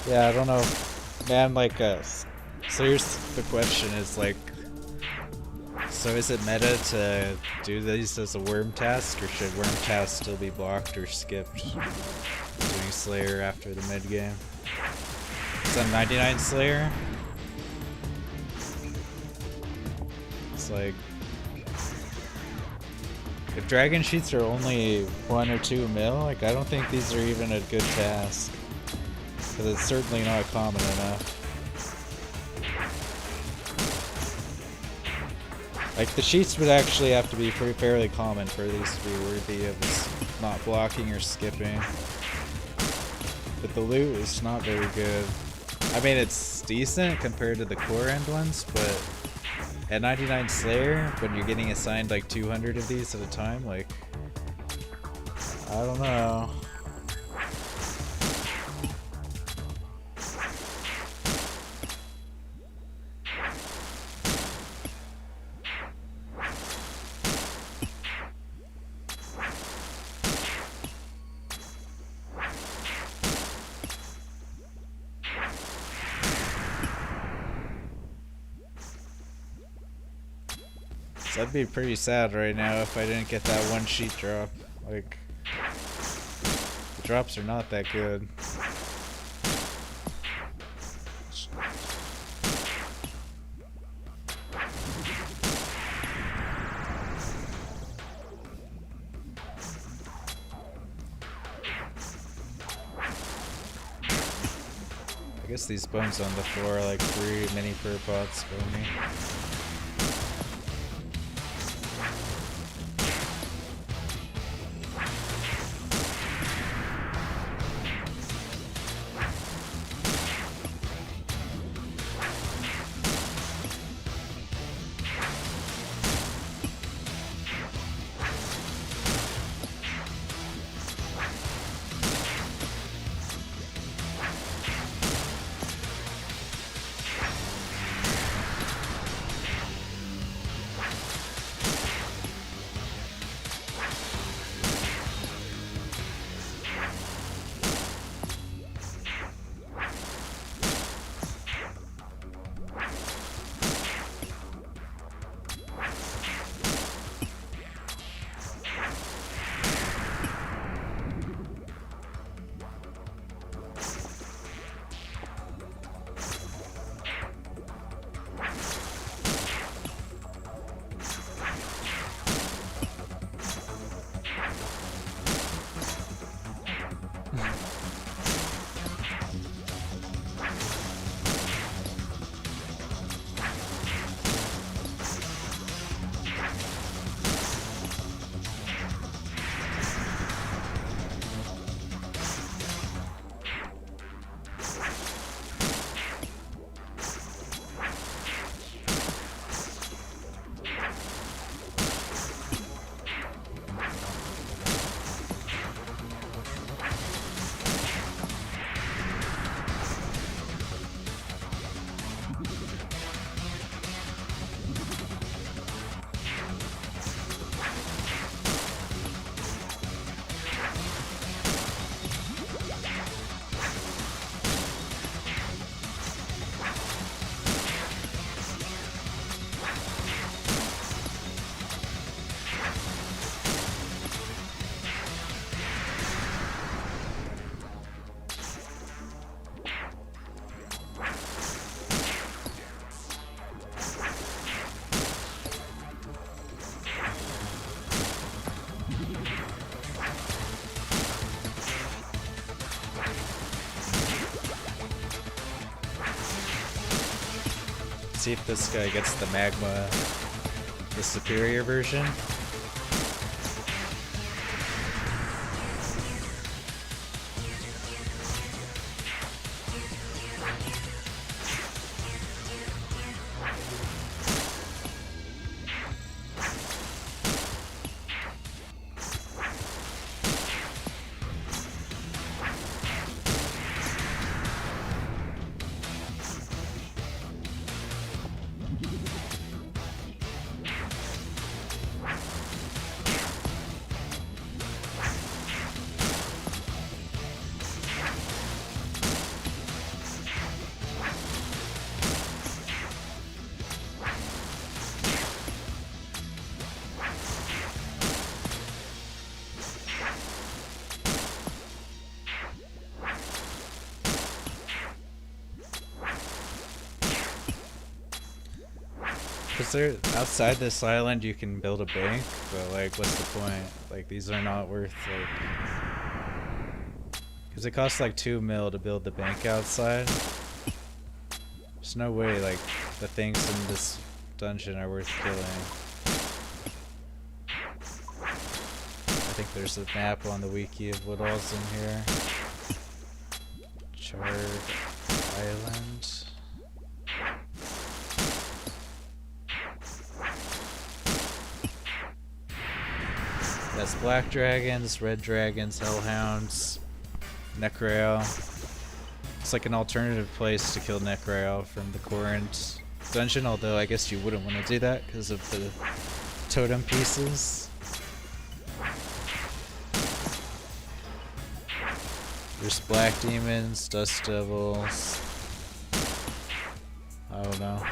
Yeah, I don't know, man, like, so here's the question is, like, So is it meta to do these as a worm task, or should worm tasks still be blocked or skipped? Doing Slayer after the mid game. It's on 99 Slayer. It's like, if dragon sheets are only 1 or 2 mil, like I don't think these are even a good task, because it's certainly not common enough. Like the sheets would actually have to be fairly common for these to be worthy of not blocking or skipping. But the loot is not very good. I mean, it's decent compared to the core end ones, but at 99 Slayer, when you're getting assigned like 200 of these at a time, like, I don't know. So I'd be pretty sad right now if I didn't get that one sheet drop. Like, the drops are not that good. I guess these bones on the floor are like 3 mini per pots for me. See if this guy gets the magma, the superior version. Cause they're outside this island, you can build a bank, but like, what's the point? Like, these are not worth like. Cause it costs like 2 mil to build the bank outside. There's no way like the things in this dungeon are worth killing. I think there's a map on the wiki of what all's in here. Charred Island. That's black dragons, red dragons, hellhounds, necrail. It's like an alternative place to kill necrail from the current dungeon, although I guess you wouldn't want to do that because of the totem pieces. There's black demons, dust devils. I don't know.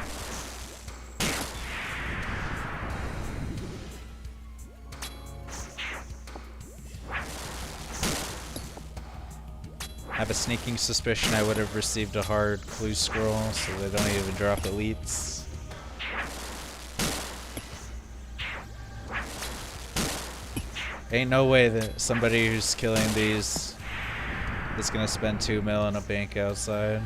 I have a sneaking suspicion I would have received a hard clue scroll, so they don't even drop elites. Ain't no way that somebody who's killing these is gonna spend 2 mil in a bank outside.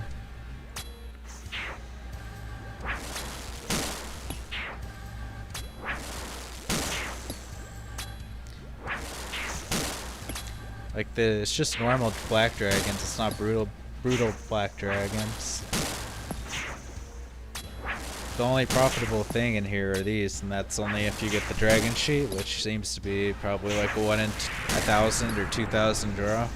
Like it's just normal black dragons, it's not brutal black dragons. The only profitable thing in here are these, and that's only if you get the dragon sheet, which seems to be probably like a 1 in 1,000 or 2,000 draw.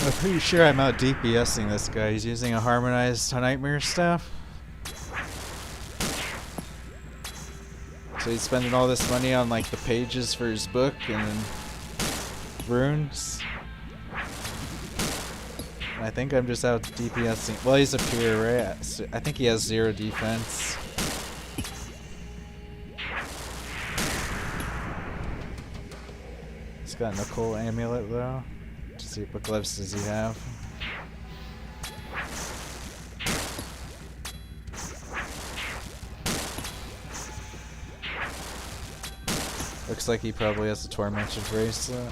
I'm pretty sure I'm out DPSing this guy. He's using a harmonized nightmare staff. So he's spending all this money on like the pages for his book and then runes. And I think I'm just out DPSing. Well, he's a pure, right? So I think he has 0 defense. He's got a Nicole amulet though. See what gloves does he have? Looks like he probably has a tormented bracelet.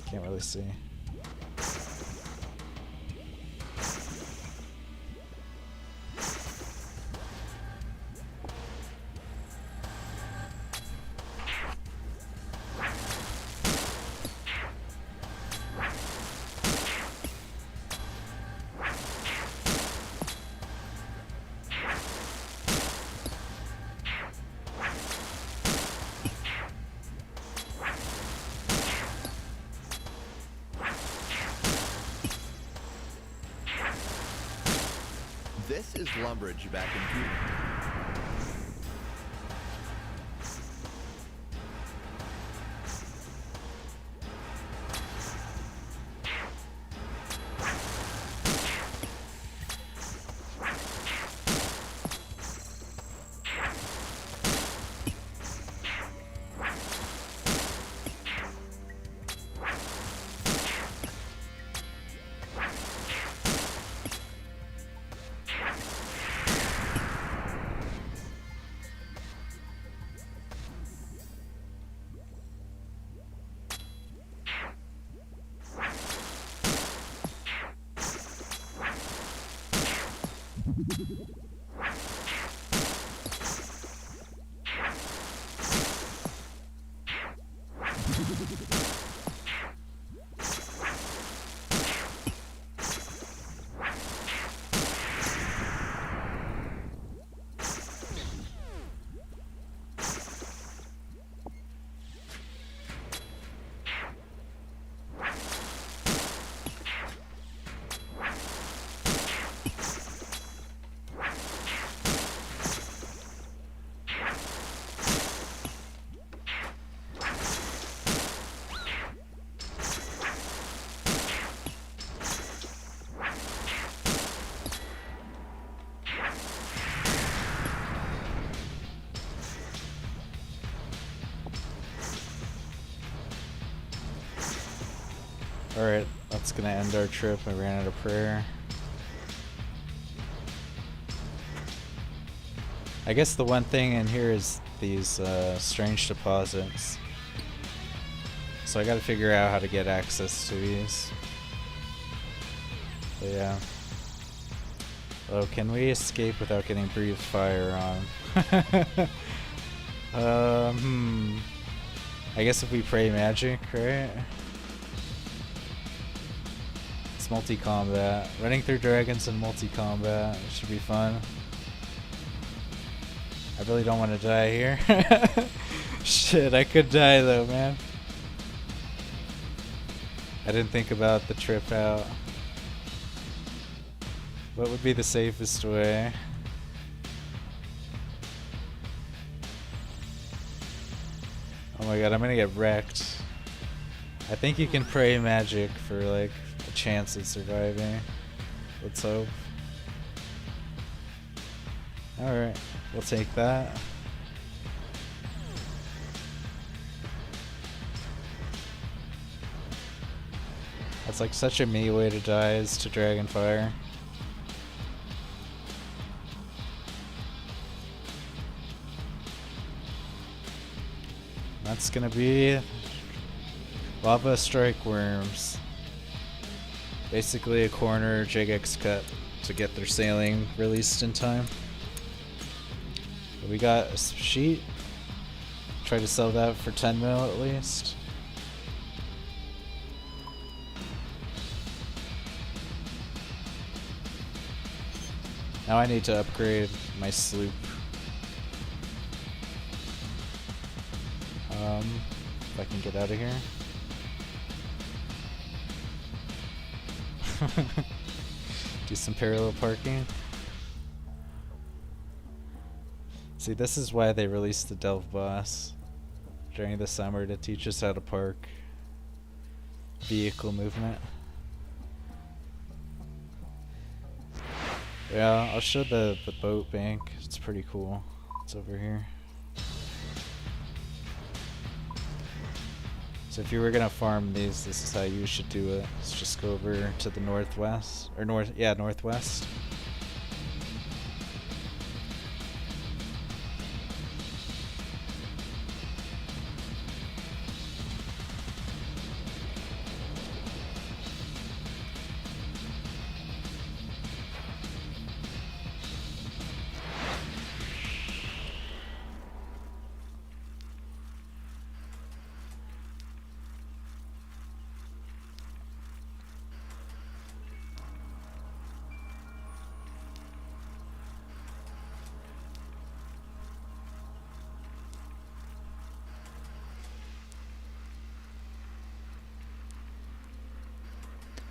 Can't really see. This is Lumbridge back in Cuba. Alright, that's gonna end our trip. I ran out of prayer. I guess the one thing in here is these strange deposits. So I gotta figure out how to get access to these. But yeah. Oh, can we escape without getting breathed fire on? I guess if we pray magic, right? It's multi-combat. Running through dragons in multi-combat. It should be fun. I really don't want to die here. Shit, I could die though, man. I didn't think about the trip out. What would be the safest way? Oh my god, I'm gonna get wrecked. I think you can pray magic for like a chance at surviving. Let's hope. Alright, we'll take that. That's like such a me way to die is to Dragonfire. That's gonna be Lava Strykewyrms. Basically a corner Jagex cut to get their sailing released in time. But we got a sheet. Try to sell that for 10 mil at least. Now I need to upgrade my sloop. If I can get out of here. Do some parallel parking. See, this is why they released the Delve boss during the summer, to teach us how to park vehicle movement. Yeah, I'll show the boat bank. It's pretty cool. It's over here. So if you were gonna farm these, this is how you should do it. Let's just go over to the northwest, or northwest.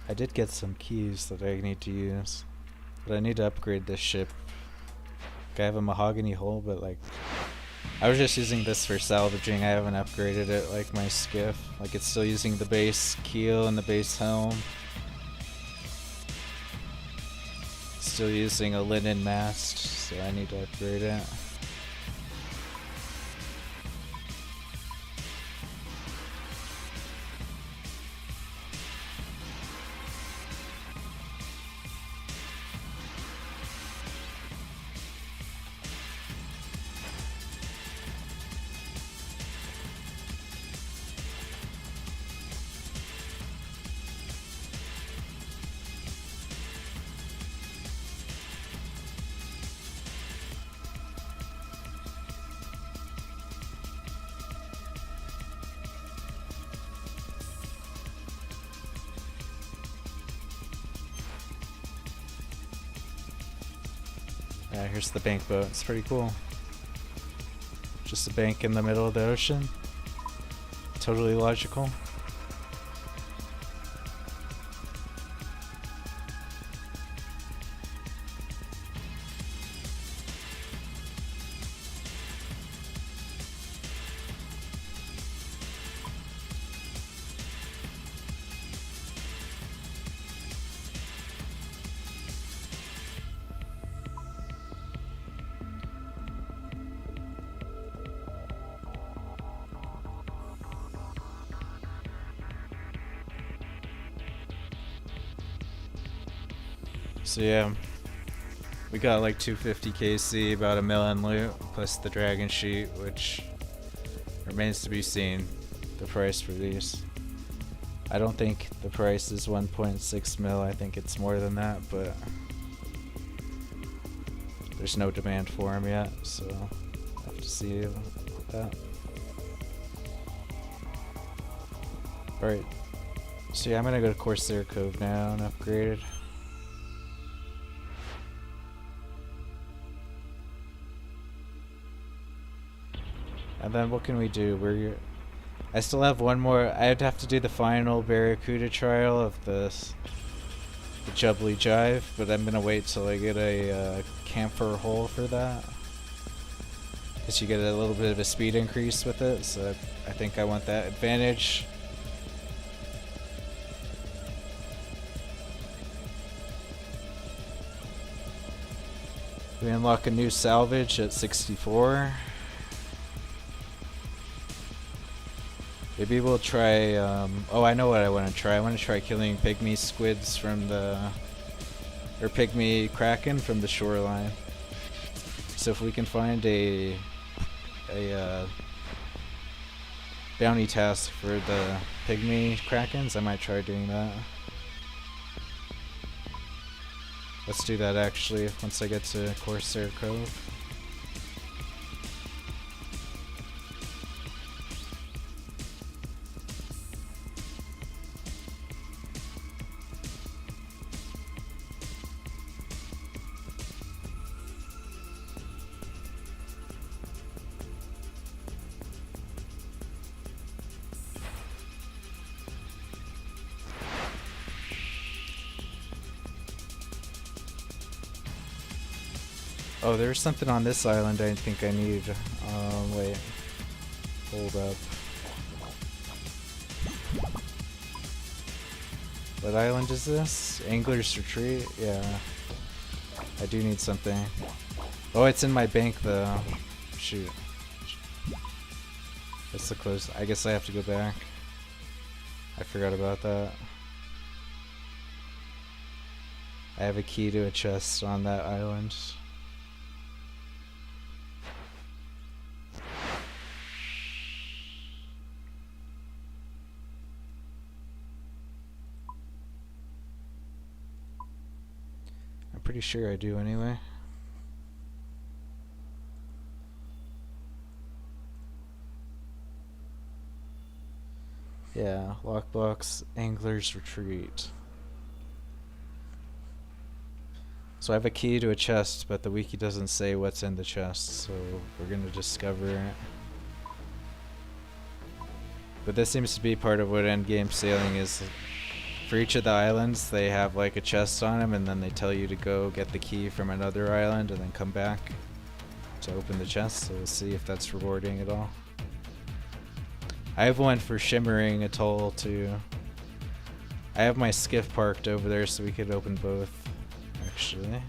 I did get some keys that I need to use, but I need to upgrade this ship. I have a mahogany hull, but like, I was just using this for salvaging. I haven't upgraded it like my skiff. Like, it's still using the base keel and the base helm. Still using a linen mast, so I need to upgrade it. Yeah, here's the bank boat. It's pretty cool. Just a bank in the middle of the ocean. Totally logical. So yeah, we got like 250 KC, about a million loot, plus the dragon sheet, which remains to be seen, the price for these. I don't think the price is 1.6 mil, I think it's more than that, but there's no demand for them yet, so I'll have to see that. Alright, so yeah, I'm gonna go to Corsair Cove now and upgrade it. And then what can we do? I still have one more. I'd have to do the final Barracuda trial of the Jubbly Jive, but I'm gonna wait till I get a camphor hole for that, because you get a little bit of a speed increase with it. So I think I want that advantage. We unlock a new salvage at 64. Maybe we'll try, oh, I know what I want to try. I want to try killing pygmy squids from or pygmy kraken from the shoreline. So if we can find a bounty task for the pygmy krakens, I might try doing that. Let's do that actually, once I get to Corsair Cove. Oh, there's something on this island I think I need. Wait. Hold up. What island is this? Angler's Retreat? Yeah. I do need something. Oh, it's in my bank though. Shoot. That's the close. I guess I have to go back. I forgot about that. I have a key to a chest on that island. Pretty sure I do anyway. Yeah, lockbox, Angler's Retreat. So I have a key to a chest, but the wiki doesn't say what's in the chest, so we're gonna discover it. But this seems to be part of what endgame sailing is. For each of the islands, they have like a chest on them, and then they tell you to go get the key from another island and then come back to open the chest. So we'll see if that's rewarding at all. I have one for Shimmering Atoll too. I have my skiff parked over there so we could open both, actually.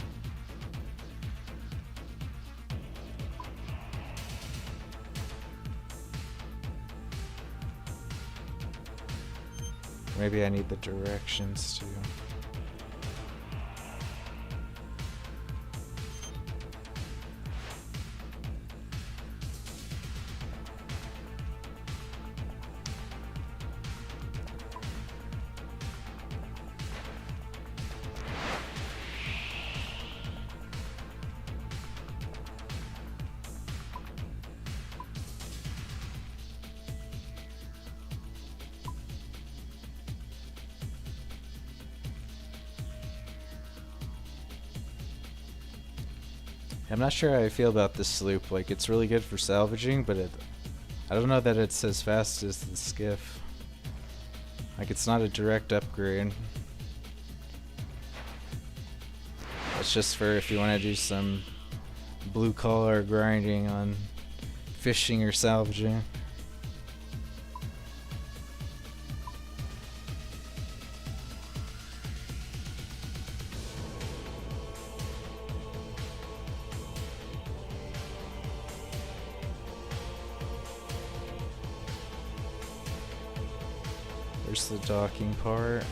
Maybe I need the directions too. I'm not sure how I feel about this sloop. Like, it's really good for salvaging, but I don't know that it's as fast as the skiff. Like, it's not a direct upgrade. It's just for if you want to do some blue collar grinding on fishing or salvaging. There's the docking part.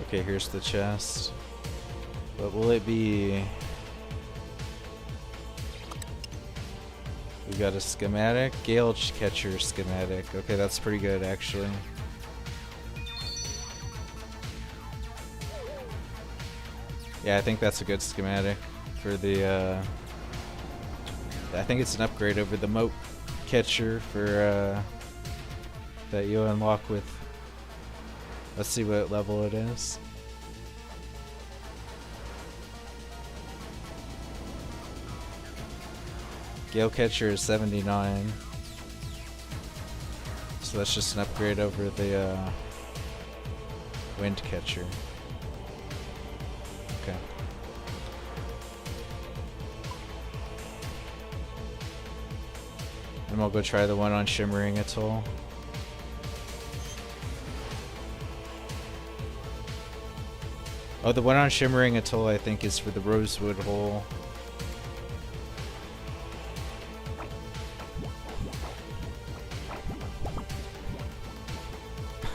Okay, here's the chest. But will it be... We got a schematic. Gale catcher schematic. Okay, that's pretty good actually. Yeah, I think that's a good schematic for the I think it's an upgrade over the moat catcher for that you unlock with. Let's see what level it is. Gale catcher is 79. So that's just an upgrade over the wind catcher. Okay. And we'll go try the one on Shimmering Atoll. Oh, the one on Shimmering Atoll I think is for the Rosewood Hole.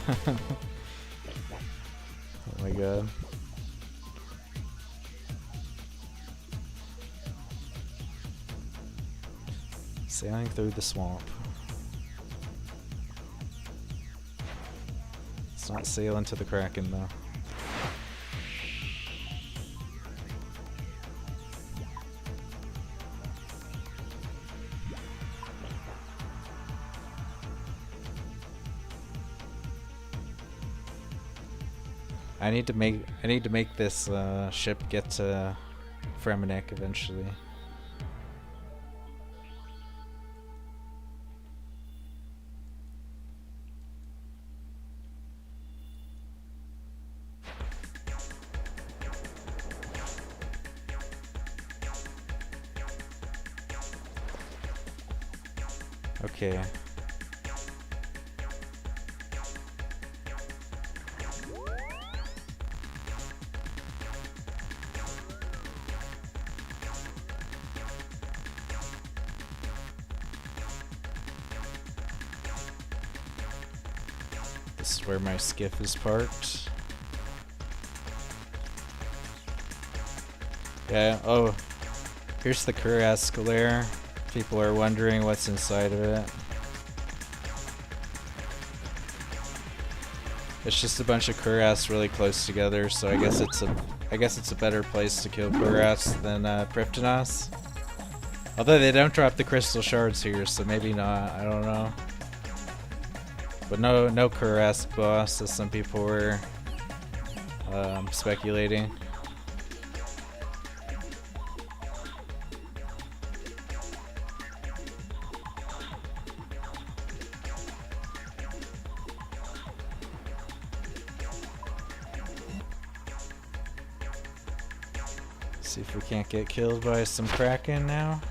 Oh my god. Sailing through the swamp. It's not sailing to the Kraken though. I need to make this ship get to Fremennik eventually. Okay. This is where my skiff is parked. Yeah, oh, here's the Kurask lair. People are wondering what's inside of it. It's just a bunch of Kurask really close together, so I guess it's a better place to kill Kurask than Priptonos. Although they don't drop the crystal shards here, so maybe not. I don't know. But no Kurask boss, as some people were speculating. See if we can't get killed by some Kraken now.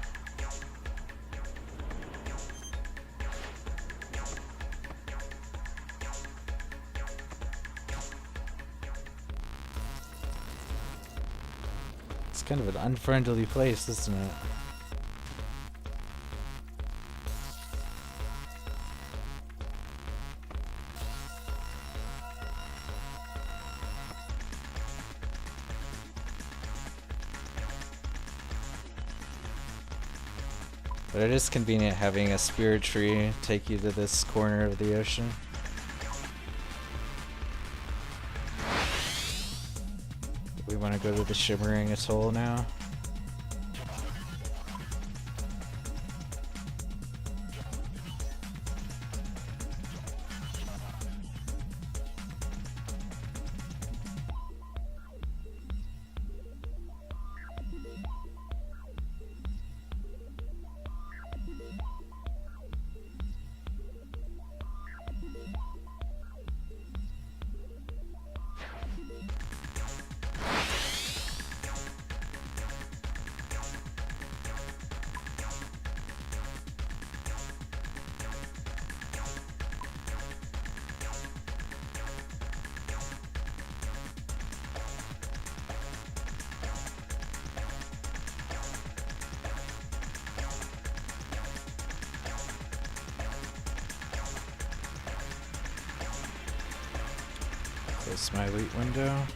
It's kind of an unfriendly place, isn't it? But it is convenient having a spirit tree take you to this corner of the ocean. We want to go to the Shimmering Atoll now. It's my loot window.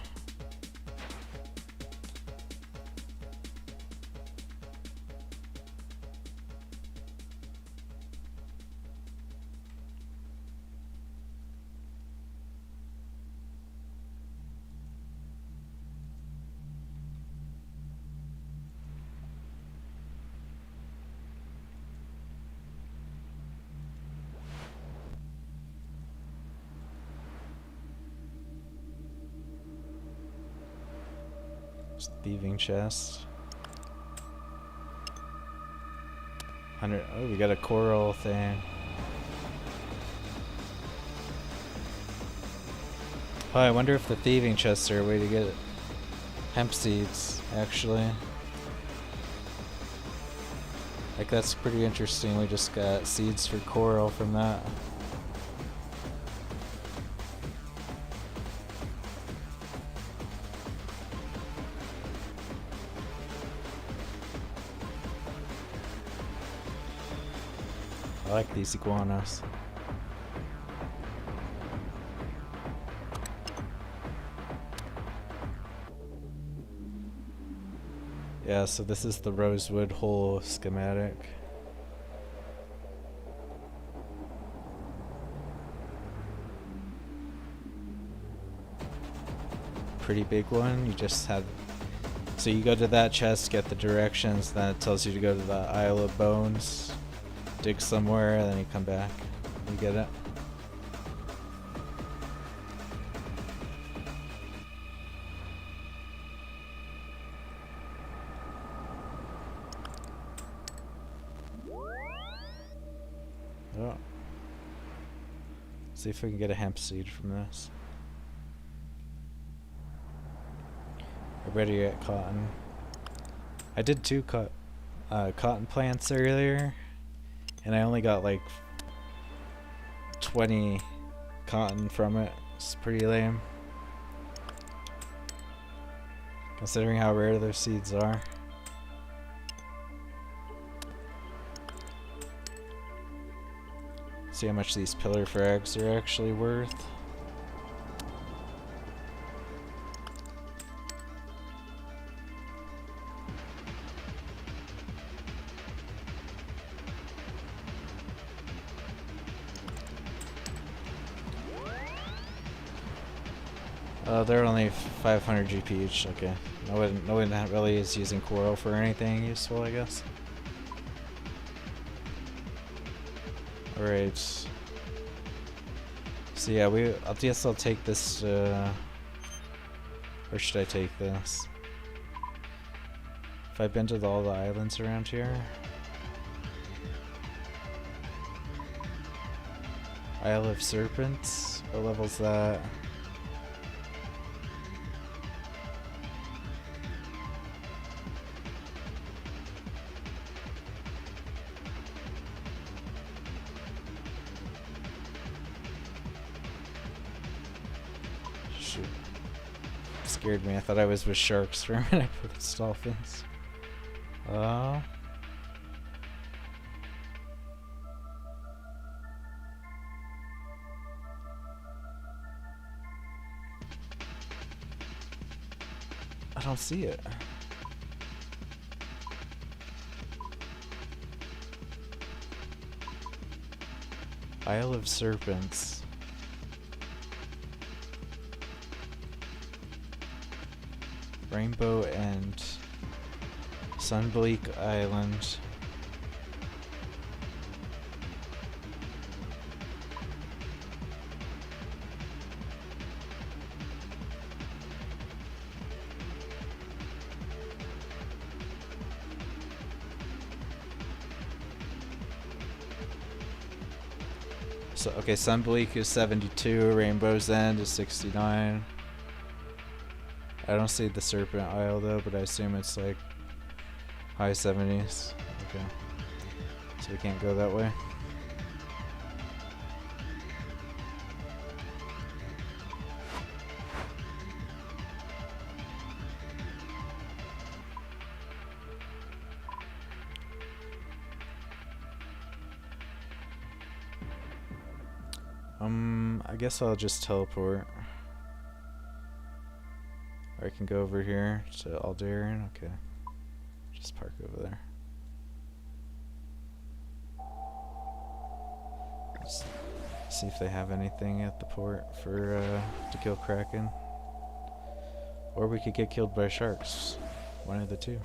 Thieving chest. 100. Oh, we got a coral thing. Oh, I wonder if the thieving chests are a way to get hemp seeds, actually. Like, that's pretty interesting. We just got seeds for coral from that. I like these iguanas. Yeah, so this is the rosewood hole schematic. Pretty big one. You just had... So you go to that chest, get the directions, then it tells you to go to the Isle of Bones. Dig somewhere, then you come back. You get it? Oh. See if we can get a hemp seed from this. We're ready to get cotton. I did 2 cotton plants earlier. And I only got like 20 cotton from it. It's pretty lame. Considering how rare those seeds are. See how much these pillar frags are actually worth. They're only 500 GP each. Okay, no one really is using coral for anything useful, I guess. All right. So yeah, I guess I'll take this. Where should I take this? If I've been to all the islands around here. Isle of Serpents. What level's that? Shoot. Scared me. I thought I was with sharks for a minute, but it's dolphins. I don't see it. Isle of Serpents. Rainbow and Sunbleak Island. So, okay, Sunbleak is 72, Rainbow's End is 69. I don't see the Serpent Isle though, but I assume it's like high 70s. Okay. So we can't go that way. I guess I'll just teleport. Or I can go over here to Aldarian. Okay. Just park over there. Let's see if they have anything at the port for to kill Kraken. Or we could get killed by sharks. One of the two.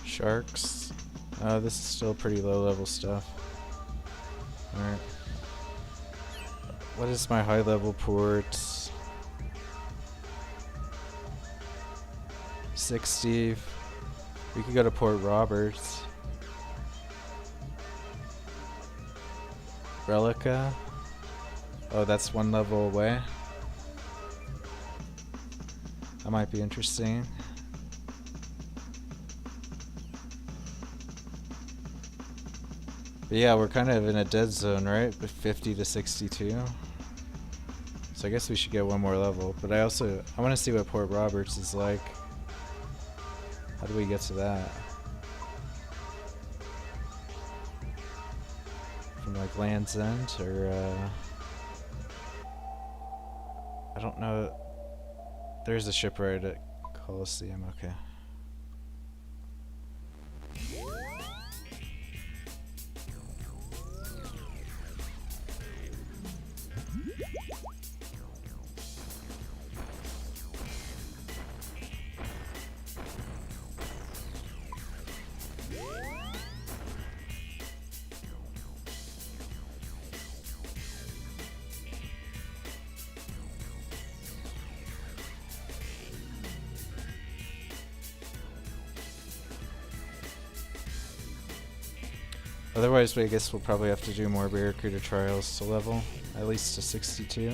Sharks. This is still pretty low level stuff. Alright. What is my high level port? 60. We could go to Port Roberts. Relica. Oh, that's one level away. That might be interesting. But yeah, we're kind of in a dead zone, right? With 50 to 62. So I guess we should get one more level. But I want to see what Port Roberts is like. How do we get to that? From like Land's End or I don't know. There's a shipwright at Coliseum, okay. Otherwise, I guess we'll probably have to do more Barracuda trials to level, at least to 62.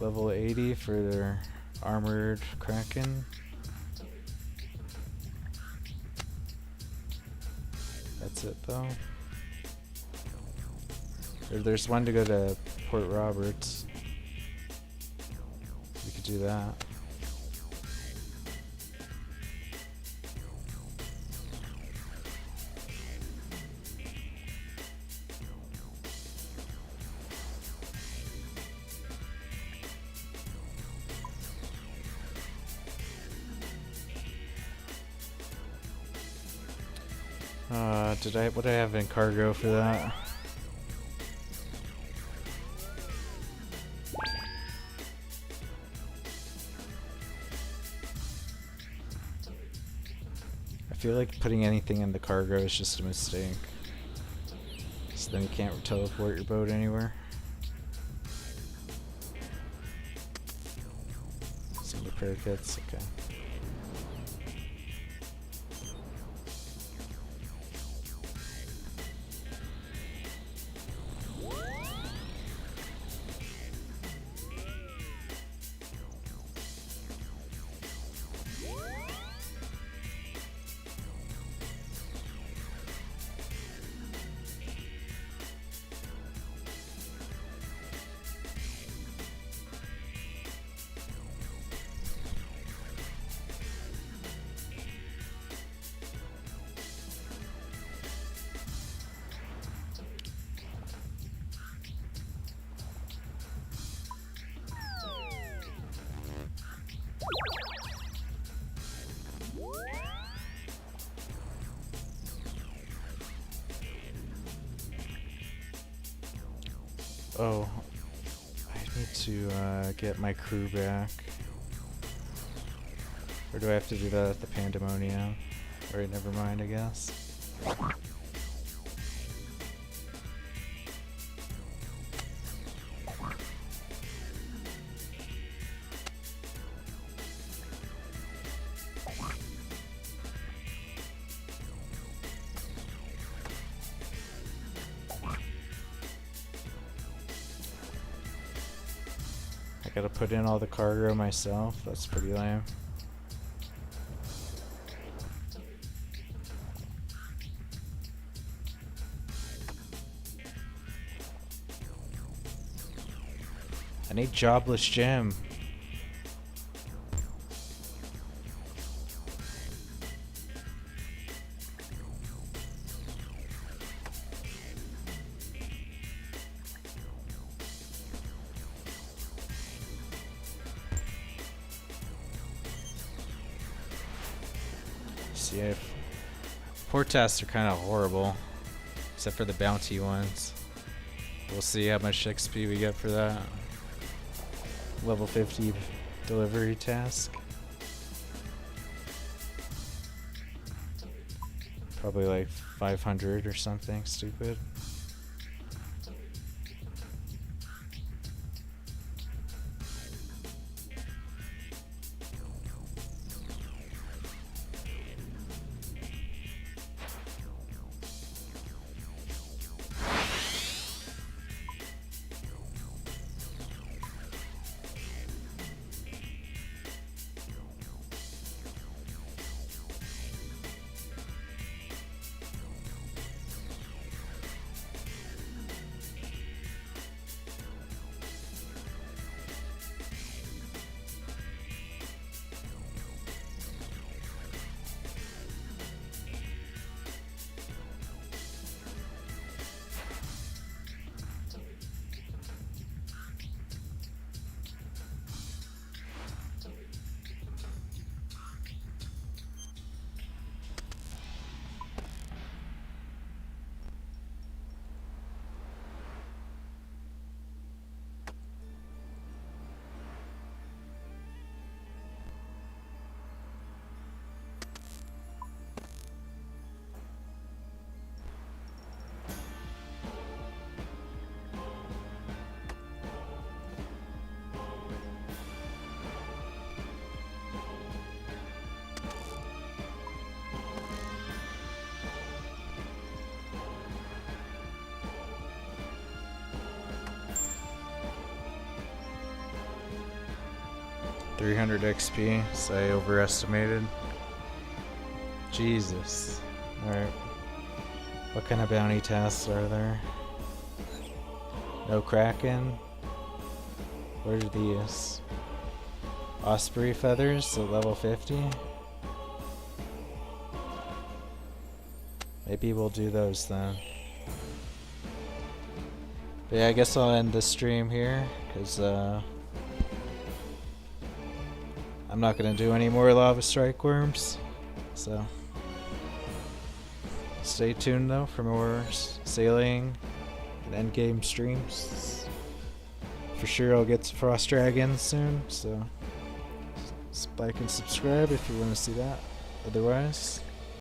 Level 80 for their armored Kraken. That's it though. There's one to go to Port Roberts. We could do that. What did I have in cargo for that? I feel like putting anything in the cargo is just a mistake. So then you can't teleport your boat anywhere. Some repair kits, okay. Oh, I need to get my crew back. Or do I have to do that at the Pandemonium? Alright, never mind, I guess. I gotta put in all the cargo myself. That's pretty lame. I need Jobless Jim. See, port tasks are kind of horrible, except for the bounty ones. We'll see how much XP we get for that. Level 50 delivery task. Probably like 500 or something stupid. $300 XP, so I overestimated. Jesus. Alright. What kind of bounty tasks are there? No Kraken? What are these? Osprey feathers at level 50? Maybe we'll do those then. But yeah, I guess I'll end the stream here, because I'm not going to do any more Lava Strykewyrms, so stay tuned though for more sailing and endgame streams. For sure I'll get to Frost Dragons soon, so like and subscribe if you want to see that. Otherwise,